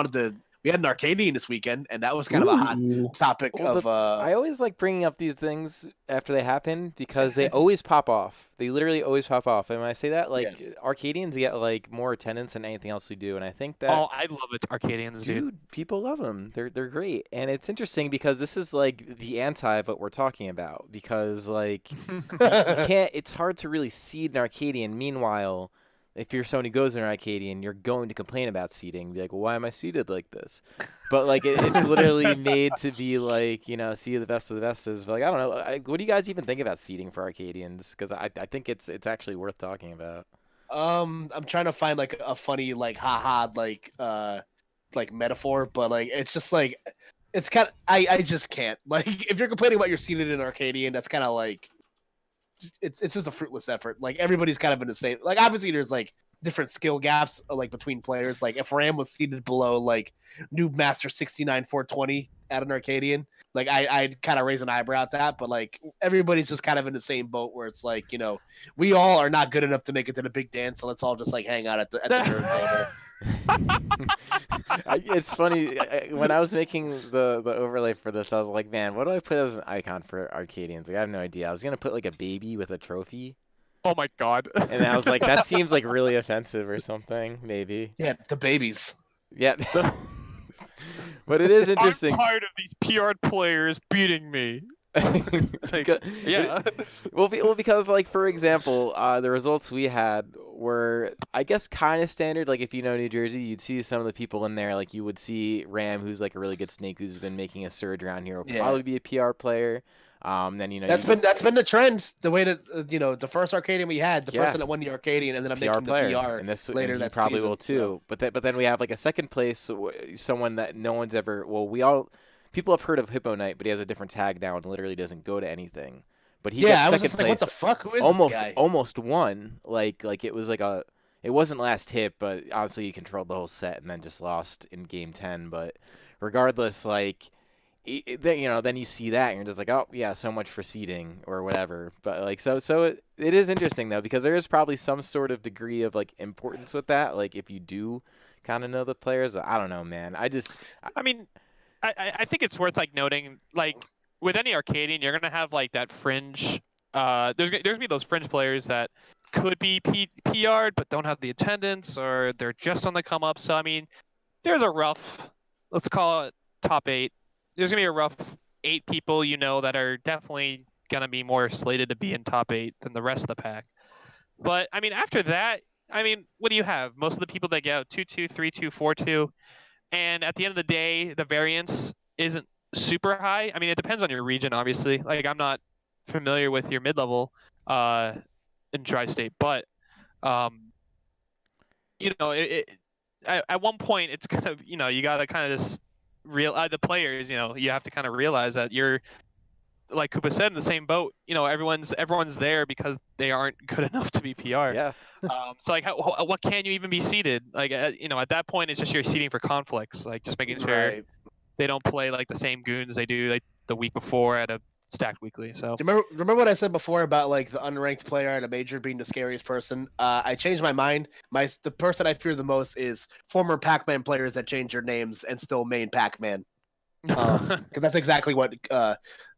we had an Arcadian this weekend, and that was kind of a hot topic I always like bringing up these things after they happen because they always pop off. They literally always pop off. And when I say that, like, yes. Arcadians get like more attendance than anything else we do, and I think that. Oh, I love it, Arcadians, dude. People love them. They're great, and it's interesting because this is like the anti of what we're talking about, because like you can't. It's hard to really seed an Arcadian. Meanwhile, if you're someone who goes in an Arcadian, you're going to complain about seating. Be like, well, why am I seated like this? But like, it's literally made to be like, see the best of the best is. But like, I don't know. What do you guys even think about seating for Arcadians? Because I think it's actually worth talking about. I'm trying to find like a funny like haha like metaphor, but like it's just like it's kind of I just can't like if you're complaining about you're seated in Arcadian, that's kind of like it's just a fruitless effort. Like everybody's kind of in the same. Like obviously there's like different skill gaps like between players. Like if Ram was seated below like Noob Master 69 420 at an Arcadian, like I'd kind of raise an eyebrow at that. But like everybody's just kind of in the same boat where it's like we all are not good enough to make it to the big dance, so let's all just like hang out at the nerd table. It's funny when I was making the overlay for this, I was like, man, what do I put as an icon for Arcadians? Like, I have no idea. I was gonna put like a baby with a trophy, Oh my god. and I was like, that seems like really offensive or something, maybe. Yeah, the babies. Yeah, but it is I'm interesting. tired of these PR players beating me. Like, yeah. Well, because like for example, the results we had were, I guess, kind of standard. Like if you know New Jersey, you'd see some of the people in there. Like you would see Ram, who's like a really good snake, who's been making a surge around here. Will probably be a PR player. Then that's been the trend. The way that the first Arcadian we had, the person that won the Arcadian ended up PR making player. the PR And this later and he that probably season, will too. So. But then we have like a second place, someone that no one's ever. Well, people have heard of Hippo Knight, but he has a different tag now and literally doesn't go to anything. But he gets second place. Like, what the fuck? Who is this guy? Almost won. Like it was like it wasn't last hit, but honestly, he controlled the whole set and then just lost in game 10. But regardless, like then you see that and you're just like, oh yeah, so much for seeding or whatever. But like so it is interesting though, because there is probably some sort of degree of like importance with that. Like if you do kind of know the players, I don't know, man. I mean, I think it's worth like noting, like with any Arcadian, you're gonna have like that fringe. There's gonna be those fringe players that could be PR'd but don't have the attendance, or they're just on the come up. So I mean, there's a rough, let's call it top 8. There's gonna be a rough 8 people that are definitely gonna be more slated to be in top 8 than the rest of the pack. But I mean, after that, I mean, what do you have? Most of the people that get out 2-2, 3-2, 4-2. And at the end of the day, the variance isn't super high. I mean, it depends on your region, obviously. Like, I'm not familiar with your mid-level in Tri-State, but at one point, it's kind of you gotta kind of just the players. You have to kind of realize that you're, like Koopa said, in the same boat. Everyone's there because they aren't good enough to be PR. Yeah. So like, what can you even be seeded? Like, at that point, it's just you're seeding for conflicts. Like, just making sure they don't play like the same goons they do like the week before at a stacked weekly. So remember what I said before about like the unranked player at a major being the scariest person? I changed my mind. The person I fear the most is former Pac-Man players that change their names and still main Pac-Man. Because that's exactly what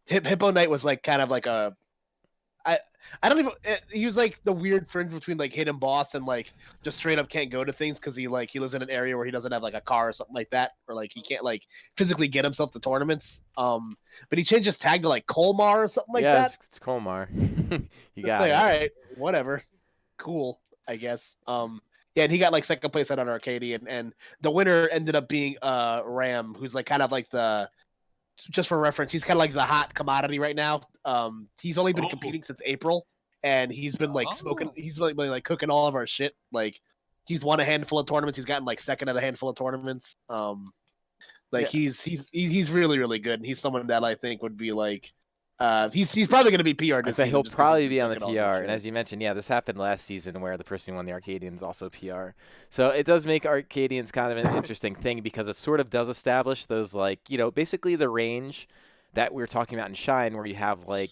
Hippo Knight was like. Kind of like a I don't even. He was like the weird fringe between like hidden boss and like just straight up can't go to things because he lives in an area where he doesn't have like a car or something like that, or like he can't like physically get himself to tournaments. But he changed his tag to like Colmar or something like that. Yeah, it's Colmar. You got like, it. all right, whatever, cool, I guess. Yeah, and he got like second place at an Arcadian, and the winner ended up being Ram, who's like kind of like just for reference, he's kind of like the hot commodity right now. He's only been competing since April, and he's been like smoking. He's been like cooking all of our shit. Like, he's won a handful of tournaments. He's gotten like second at a handful of tournaments. He's really really good, and he's someone that I think would be like. He's probably going to be PR. I say he'll probably be on the PR, and as you mentioned, yeah, this happened last season where the person who won the Arcadians also PR. So it does make Arcadians kind of an interesting thing because it sort of does establish those basically the range that we were talking about in Shine, where you have like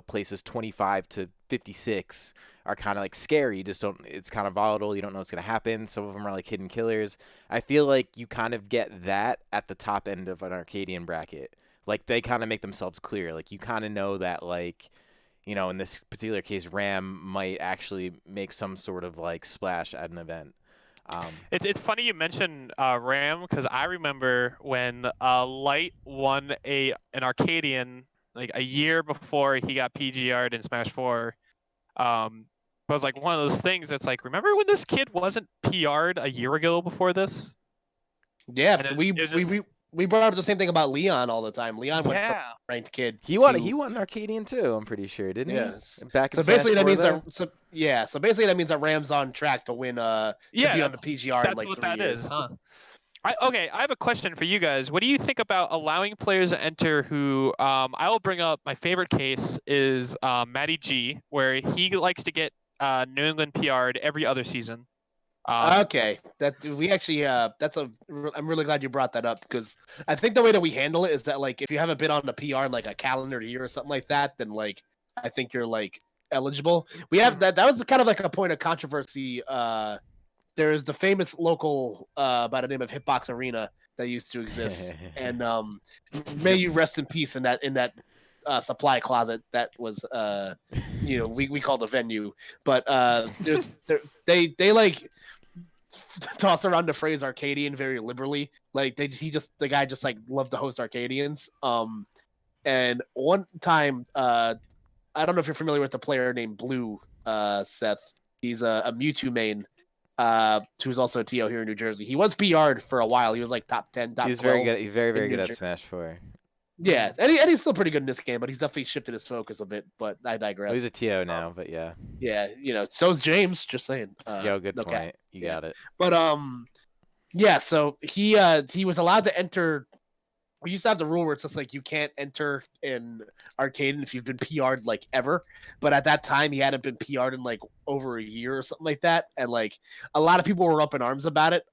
places 25 to 56 are kind of like scary. You just don't. It's kind of volatile. You don't know what's going to happen. Some of them are like hidden killers. I feel like you kind of get that at the top end of an Arcadian bracket. Like, they kind of make themselves clear. Like, you kind of know that, like, in this particular case, Ram might actually make some sort of, like, splash at an event. It's funny you mentioned Ram, because I remember when Light won an Arcadian, like, a year before he got PGR'd in Smash 4. But it's like one of those things that's like, remember when this kid wasn't PR'd a year ago before this? Yeah, And we it's just, we brought up the same thing about Leon all the time. Leon went from yeah. ranked kid. He won an Arcadian too, I'm pretty sure, didn't Yes. he? Back in So basically Smash that 4 means there? so basically that means that Ram's on track to win to Yeah, be on the that's PGR in like what 3 that years. is, huh? Okay, I have a question for you guys. What do you think about allowing players to enter who, I will bring up my favorite case is Matty G, where he likes to get New England PR'd every other season. Okay, that we actually I'm really glad you brought that up because I think the way that we handle it is that like if you haven't been on the PR in like a calendar year or something like that, then like I think you're like eligible. We have that was kind of like a point of controversy. There's the famous local by the name of Hitbox Arena that used to exist, and may you rest in peace in that supply closet that was we called a venue, but they like toss around the phrase Arcadian very liberally. Like the guy just like loved to host Arcadians. And one time, I don't know if you're familiar with a player named Blue, Seth. He's a Mewtwo main, who's also a TO here in New Jersey. He was PR'd for a while. He was like top 10, top 12. He's very good. He's very good at Jersey. Smash 4. Yeah, and he's still pretty good in this game, but he's definitely shifted his focus a bit. But I digress. Well, he's a TO now, but yeah. Yeah, so's James. Just saying. Good point. You got it. But yeah. So he was allowed to enter. We used to have the rule where it's just like you can't enter in Arcadian if you've been PR'd like ever. But at that time, he hadn't been PR'd in like over a year or something like that, and like a lot of people were up in arms about it.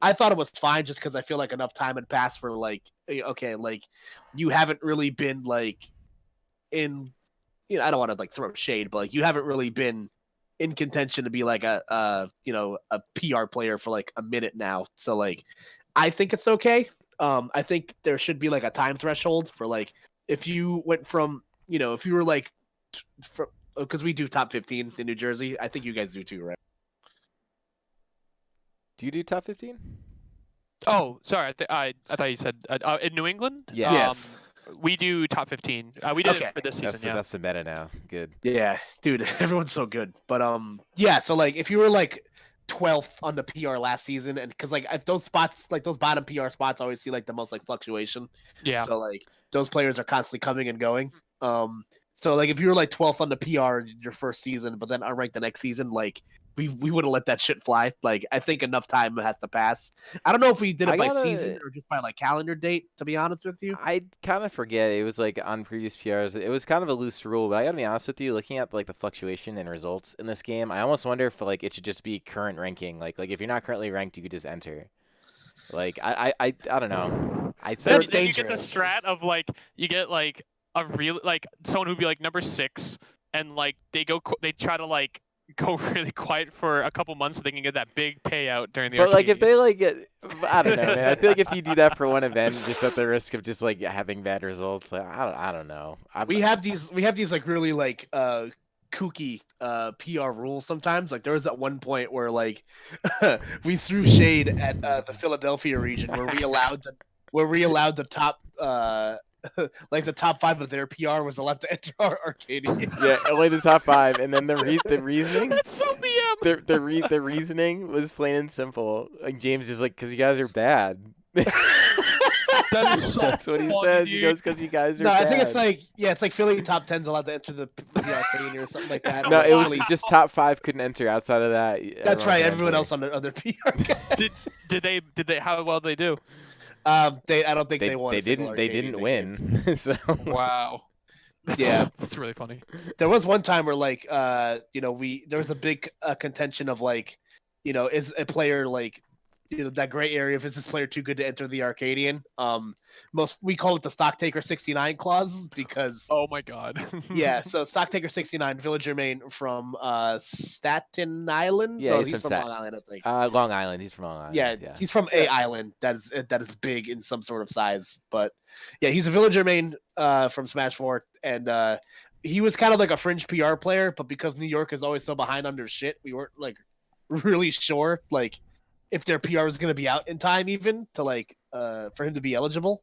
I thought it was fine just because I feel like enough time had passed for like, okay, like you haven't really been like in, I don't want to like throw shade, but like you haven't really been in contention to be like a PR player for like a minute now. So like, I think it's okay. I think there should be like a time threshold for like if you went from if you were like because we do top 15 in New Jersey. I think you guys do too, right? Do you do top 15? Oh, sorry. I thought you said in New England. Yeah. Yes. We do top 15. We did it for this season. That's the meta now. Good. Yeah, dude, everyone's so good. But yeah. So like, if you were like 12th on the PR last season, and because like those spots, like those bottom PR spots, always see like the most like fluctuation. Yeah. So like those players are constantly coming and going. So like if you were like 12th on the PR your first season, but then unranked the next season, like we wouldn't let that shit fly. Like I think enough time has to pass. I don't know if we did it by season or just by like calendar date. To be honest with you, I kind of forget. It was like on previous PRs. It was kind of a loose rule, but I gotta be honest with you. Looking at like the fluctuation in results in this game, I almost wonder if like it should just be current ranking. Like if you're not currently ranked, you could just enter. Like I don't know. Then you get the strat of like you get like a real like someone who'd be like number 6 and like they try to like go really quiet for a couple months so they can get that big payout during the But like Arcadian. if they like get, I don't know, man. I feel like if you do that for one event, just at the risk of just like having bad results, like, I don't know. We have these like really like kooky PR rules sometimes. Like there was at one point where like we threw shade at the Philadelphia region where we allowed the top like the top 5 of their PR was allowed to enter our Arcadian. Yeah, only the top 5, and then the reasoning. That's so BM. The reasoning was plain and simple. Like James is like, because you guys are bad. That's what he says. Dude. He goes, because you guys are bad. I think it's like Philly top 10's allowed to enter the Arcadian or something like that. No, it was just top 5 couldn't enter. Outside of that, that's right. Everyone else on the other PR. Did they? How well did they do? I don't think they won. They didn't win. So wow. Yeah, that's really funny. There was one time where like there was a big contention of like is a player like that gray area if is this player too good to enter the Arcadian. We call it the Stocktaker 69 clause because oh my god. Yeah, so Stocktaker 69 villager main from Staten Island. Yeah, he's from Long Island, I think. Long Island. He's from Long Island. Yeah, he's from a island that is big in some sort of size. But yeah, he's a villager main from Smash 4, and he was kind of like a fringe PR player, but because New York is always so behind on their shit, we weren't like really sure like if their PR was going to be out in time even to like for him to be eligible.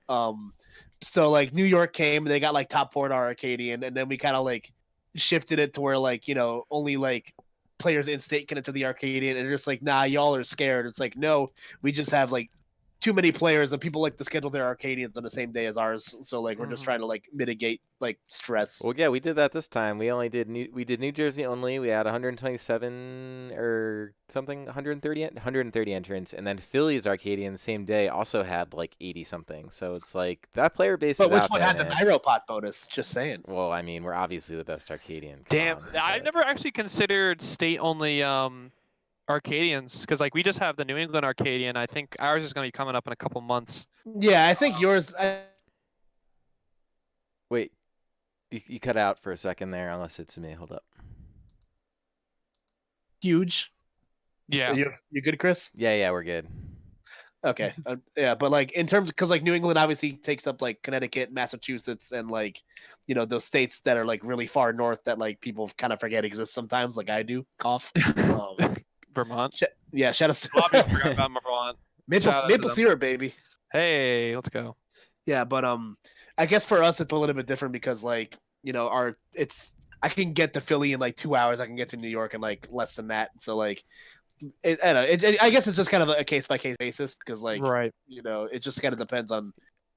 So like New York came, they got like top 4 at our Arcadian, and then we kind of like shifted it to where like only like players in state can enter the Arcadian, and they're just like, nah, y'all are scared. It's like, no, we just have like too many players, and people like to schedule their Arcadians on the same day as ours. So like we're just trying to like mitigate like stress. Well, yeah, we did that this time. We only did New Jersey only. We had 127 or something, 130 entrants, and then Philly's Arcadian the same day also had like 80 something. So it's like that player base But is which out one there, had the man. Nairo pot bonus? Just saying. Well, I mean, we're obviously the best Arcadian. Come Damn, on, I've but- never actually considered state-only Arcadians because like we just have the New England Arcadian. I think ours is going to be coming up in a couple months. Yeah, I think yours. Wait, you cut out for a second there, unless it's me. Hold up. Huge. Yeah. You good, Chris? Yeah, we're good. Okay. Yeah, but like in terms, because like New England obviously takes up like Connecticut, Massachusetts, and like those states that are like really far north that like people kind of forget exist sometimes, like I do. Cough. Vermont. Shout out A lot of people forgot about Vermont. Shout out to maple them. syrup, baby. Hey, let's go. Yeah, but I guess for us it's a little bit different because like I can get to Philly in like 2 hours. I can get to New York in like less than that. So like, I don't know. I guess it's just kind of a case by case basis because like Right. it just kind of depends on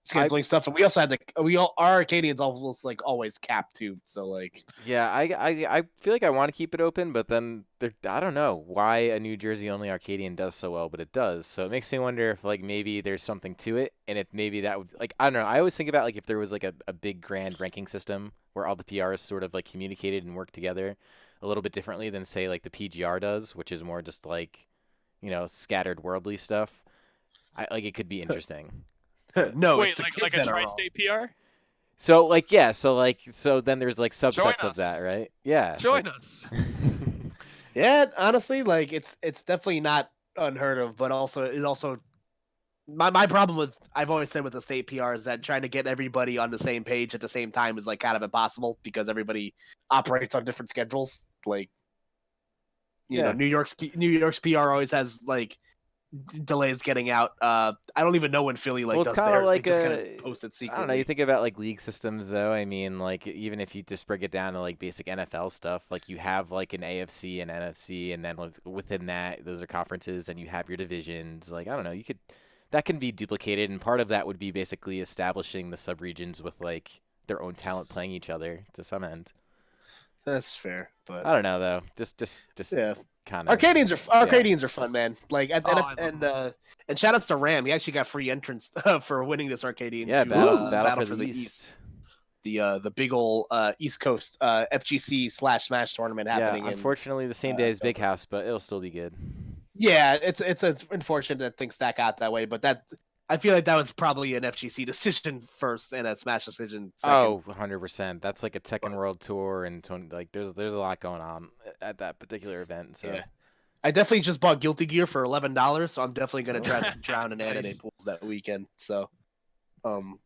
scheduling stuff. And we also had our Arcadians almost like always capped too. So like, Yeah, I feel like I want to keep it open, but then I don't know why a New Jersey only Arcadian does so well, but it does. So it makes me wonder if like maybe there's something to it, and if maybe that would like I don't know. I always think about like if there was like a big grand ranking system where all the PRs sort of like communicated and worked together a little bit differently than say like the PGR does, which is more just like scattered worldly stuff. Like it could be interesting. no, Wait, it's the like kids a that are wrong. tri-state PR? So like yeah, so then there's like Join subsets of us. that, right? Yeah. Join like- us. Yeah, honestly, like it's definitely not unheard of, but also my problem with I've always said with the state PR is that trying to get everybody on the same page at the same time is like kind of impossible because everybody operates on different schedules. Like, New York's PR always has like delays getting out. I don't even know when Philly like Well, it's does kind of theirs. like They just kind a of post it secretly. I don't know. You think about like league systems, though. I mean, like even if you just break it down to like basic NFL stuff, like you have like an AFC and NFC, and then within that, those are conferences, and you have your divisions. Like I don't know, that can be duplicated, and part of that would be basically establishing the subregions with like their own talent playing each other to some end. That's fair, but I don't know though. Just yeah. kind of. Arcadians are fun, man. Like and shout outs to Ram. He actually got free entrance for winning this Arcadian. Yeah, to, battle for the East. The big ol' East Coast FGC / Smash tournament happening. Yeah, unfortunately the same day as Big House, but it'll still be good. Yeah, it's unfortunate that things stack out that way, but I feel like that was probably an FGC decision first and a Smash decision second. Oh, 100%. That's like a Tekken World Tour, and like there's a lot going on at that particular event. So yeah. I definitely just bought Guilty Gear for $11, so I'm definitely gonna try to drown in anime Nice. pools that weekend. So,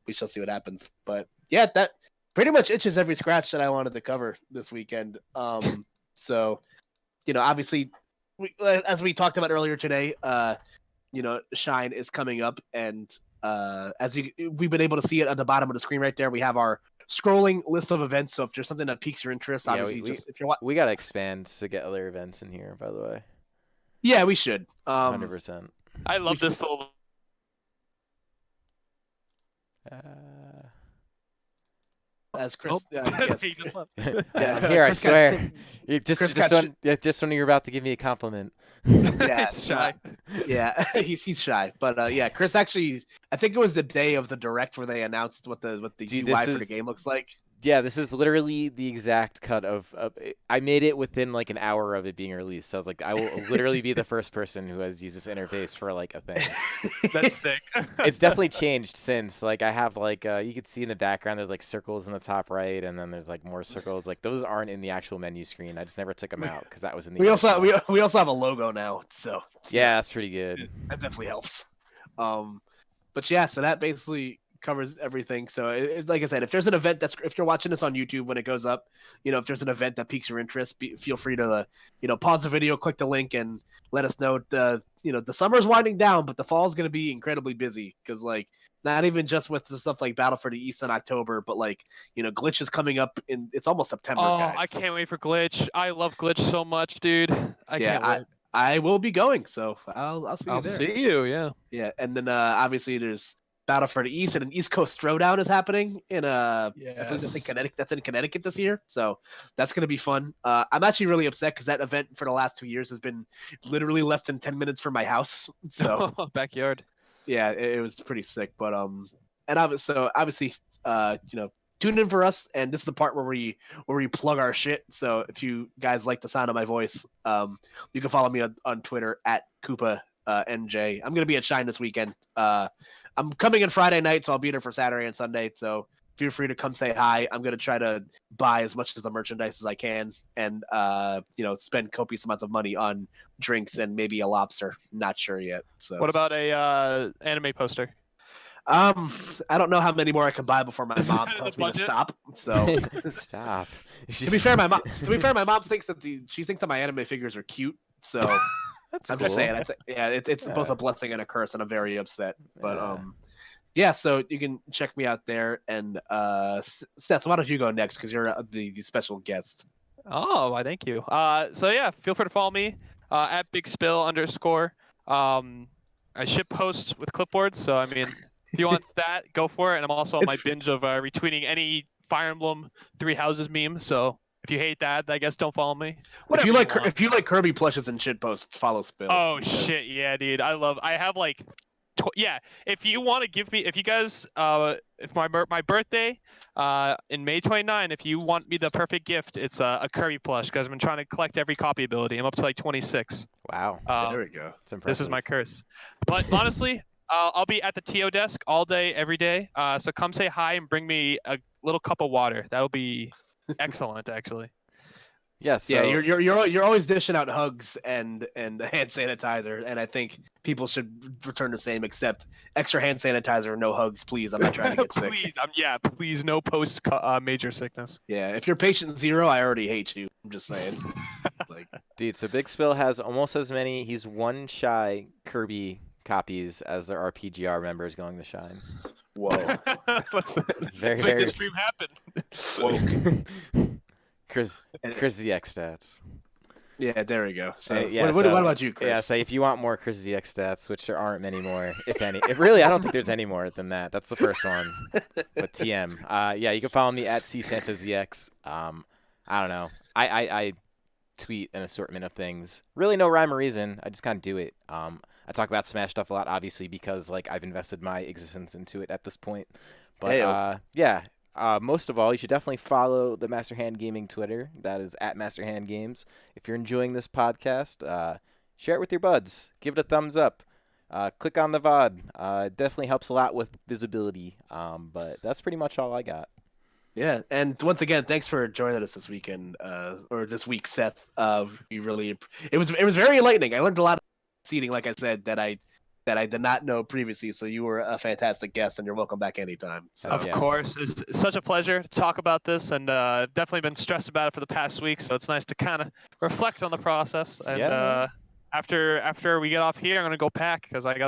we shall see what happens. But yeah, that pretty much itches every scratch that I wanted to cover this weekend. So, obviously, as we talked about earlier today, Shine is coming up, and we've been able to see it at the bottom of the screen right there. We have our scrolling list of events. So if there's something that piques your interest, Yeah, obviously, we gotta expand to get other events in here. By the way, yeah, we should. 100%. I love this little. As Chris, Oh. yes. He just left. Yeah, I'm here. I Chris got- swear. Chris got Just when you're about to give me a compliment. Yeah, It's shy. Yeah, he's shy, but yeah, Chris actually, I think it was the day of the direct where they announced what the Dude, UI this for the is- game looks like. Yeah, this is literally the exact cut of. I made it within like an hour of it being released. So I was like, I will literally be the first person who has used this interface for like a thing. That's sick. It's definitely changed since. Like I have like you could see in the background there's like circles in the top right, and then there's like more circles. Like those aren't in the actual menu screen. I just never took them out because that was in the. We also original. we also have a logo now, so Yeah, that's pretty good. that definitely helps. But yeah, so that basically covers everything. So like I said, if there's an event if you're watching this on YouTube when it goes up, if there's an event that piques your interest, feel free to pause the video, click the link, and let us know the summer's winding down, but the fall's going to be incredibly busy because like not even just with the stuff like Battle for the East in October, but like Glitch is coming up it's almost September, Oh, guys. I can't wait for Glitch. I love Glitch so much, dude. I can't wait. I will be going, so I'll see you there. I'll see you, yeah. Yeah, and then obviously there's Battle for the East, and an East Coast Throwdown is happening in I believe that's in Connecticut. That's in Connecticut this year, so that's gonna be fun. I'm actually really upset because that event for the last 2 years has been literally less than 10 minutes from my house. So backyard. yeah, it was pretty sick. But and obviously tune in for us, and this is the part where we plug our shit. So if you guys like the sound of my voice, you can follow me on Twitter at Koopa NJ. I'm gonna be at Shine this weekend. I'm coming in Friday night, so I'll be there for Saturday and Sunday. So feel free to come say hi. I'm gonna try to buy as much of the merchandise as I can, and spend copious amounts of money on drinks and maybe a lobster. Not sure yet. So what about a anime poster? I don't know how many more I can buy before my mom tells me to stop. So stop. To be fair, my mom thinks that she thinks that my anime figures are cute. So I'm just saying, it's both a blessing and a curse, and I'm very upset. But yeah, so you can check me out there. And Seth, why don't you go next because you're the special guest? Oh, why thank you. So yeah, feel free to follow me at BigSpill_. I ship posts with clipboards, so I mean, if you want that, go for it. And I'm also on my binge of retweeting any Fire Emblem Three Houses meme. So if you hate that, I guess don't follow me. If you like Kirby plushes and shit posts, follow Spill. Oh shit, yeah, dude. I have like, if you want to give me, if you guys, if my birthday, in May 29, if you want me the perfect gift, it's a Kirby plush because I've been trying to collect every copy ability. I'm up to like 26. Wow. There we go. It's impressive. This is my curse. But honestly, I'll be at the TO desk all day, every day. So come say hi and bring me a little cup of water. That'll be excellent, actually. Yes. So... Yeah, you're always dishing out hugs and hand sanitizer, and I think people should return the same, except extra hand sanitizer, no hugs, please. I'm not trying to get sick. Please, no post major sickness. Yeah, if you're patient 0, I already hate you. I'm just saying. Dude, so Big Spill has almost as many. He's one shy Kirby copies as their RPGR members going to Shine. Whoa. Let's make this dream happen. Woke. Chris ZX stats. Yeah, there we go. So, what about you, Chris? Yeah, so if you want more Chris ZX stats, which there aren't many more, if any. Really, I don't think there's any more than that. That's the first one. But TM. Yeah, you can follow me at CSantoZX. I don't know. I tweet an assortment of things. Really no rhyme or reason. I just kind of do it. I talk about Smash stuff a lot, obviously, because like I've invested my existence into it at this point. But yeah. Most of all, you should definitely follow the Master Hand Gaming Twitter. That is at Master Hand Games. If you're enjoying this podcast, share it with your buds. Give it a thumbs up. Click on the VOD. It definitely helps a lot with visibility. But that's pretty much all I got. Yeah, and once again, thanks for joining us this weekend, or this week, Seth. It was very enlightening. I learned a lot of seating, like I said, that I did not know previously. So you were a fantastic guest, and you're welcome back anytime. So. Of course, it's such a pleasure to talk about this, and definitely been stressed about it for the past week. So it's nice to kind of reflect on the process. And after we get off here, I'm gonna go pack because I'm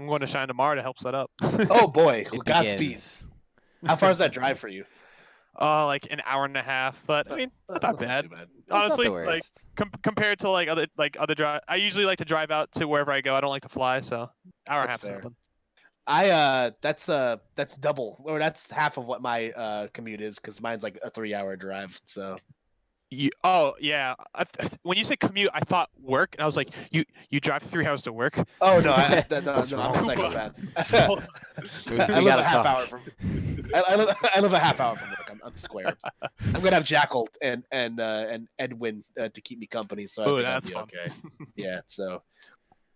going to Shine tomorrow to help set up. Oh boy, Godspeed. How far is that drive for you? Like an hour and a half, but I mean, not that bad. Honestly, like compared to like other drive, I usually like to drive out to wherever I go. I don't like to fly, so hour and a half something. That's double, or that's half of what my commute is, because mine's like a 3-hour drive. So. When you say commute, I thought work, and I was like, you drive 3 hours to work? Oh no, I'm What's wrong with you? I live a half hour from. I live a half hour from work. I'm square. I'm gonna have Jackal and Edwin to keep me company, so I think that's I'll be fun. okay. Yeah, so.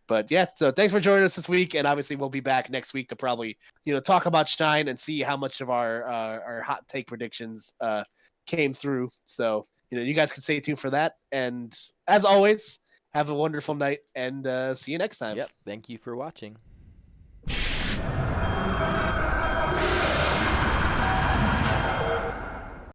But yeah, so thanks for joining us this week, and obviously we'll be back next week to probably talk about Shine and see how much of our hot take predictions came through. So. You guys can stay tuned for that. And as always, have a wonderful night, and see you next time. Yep. Thank you for watching.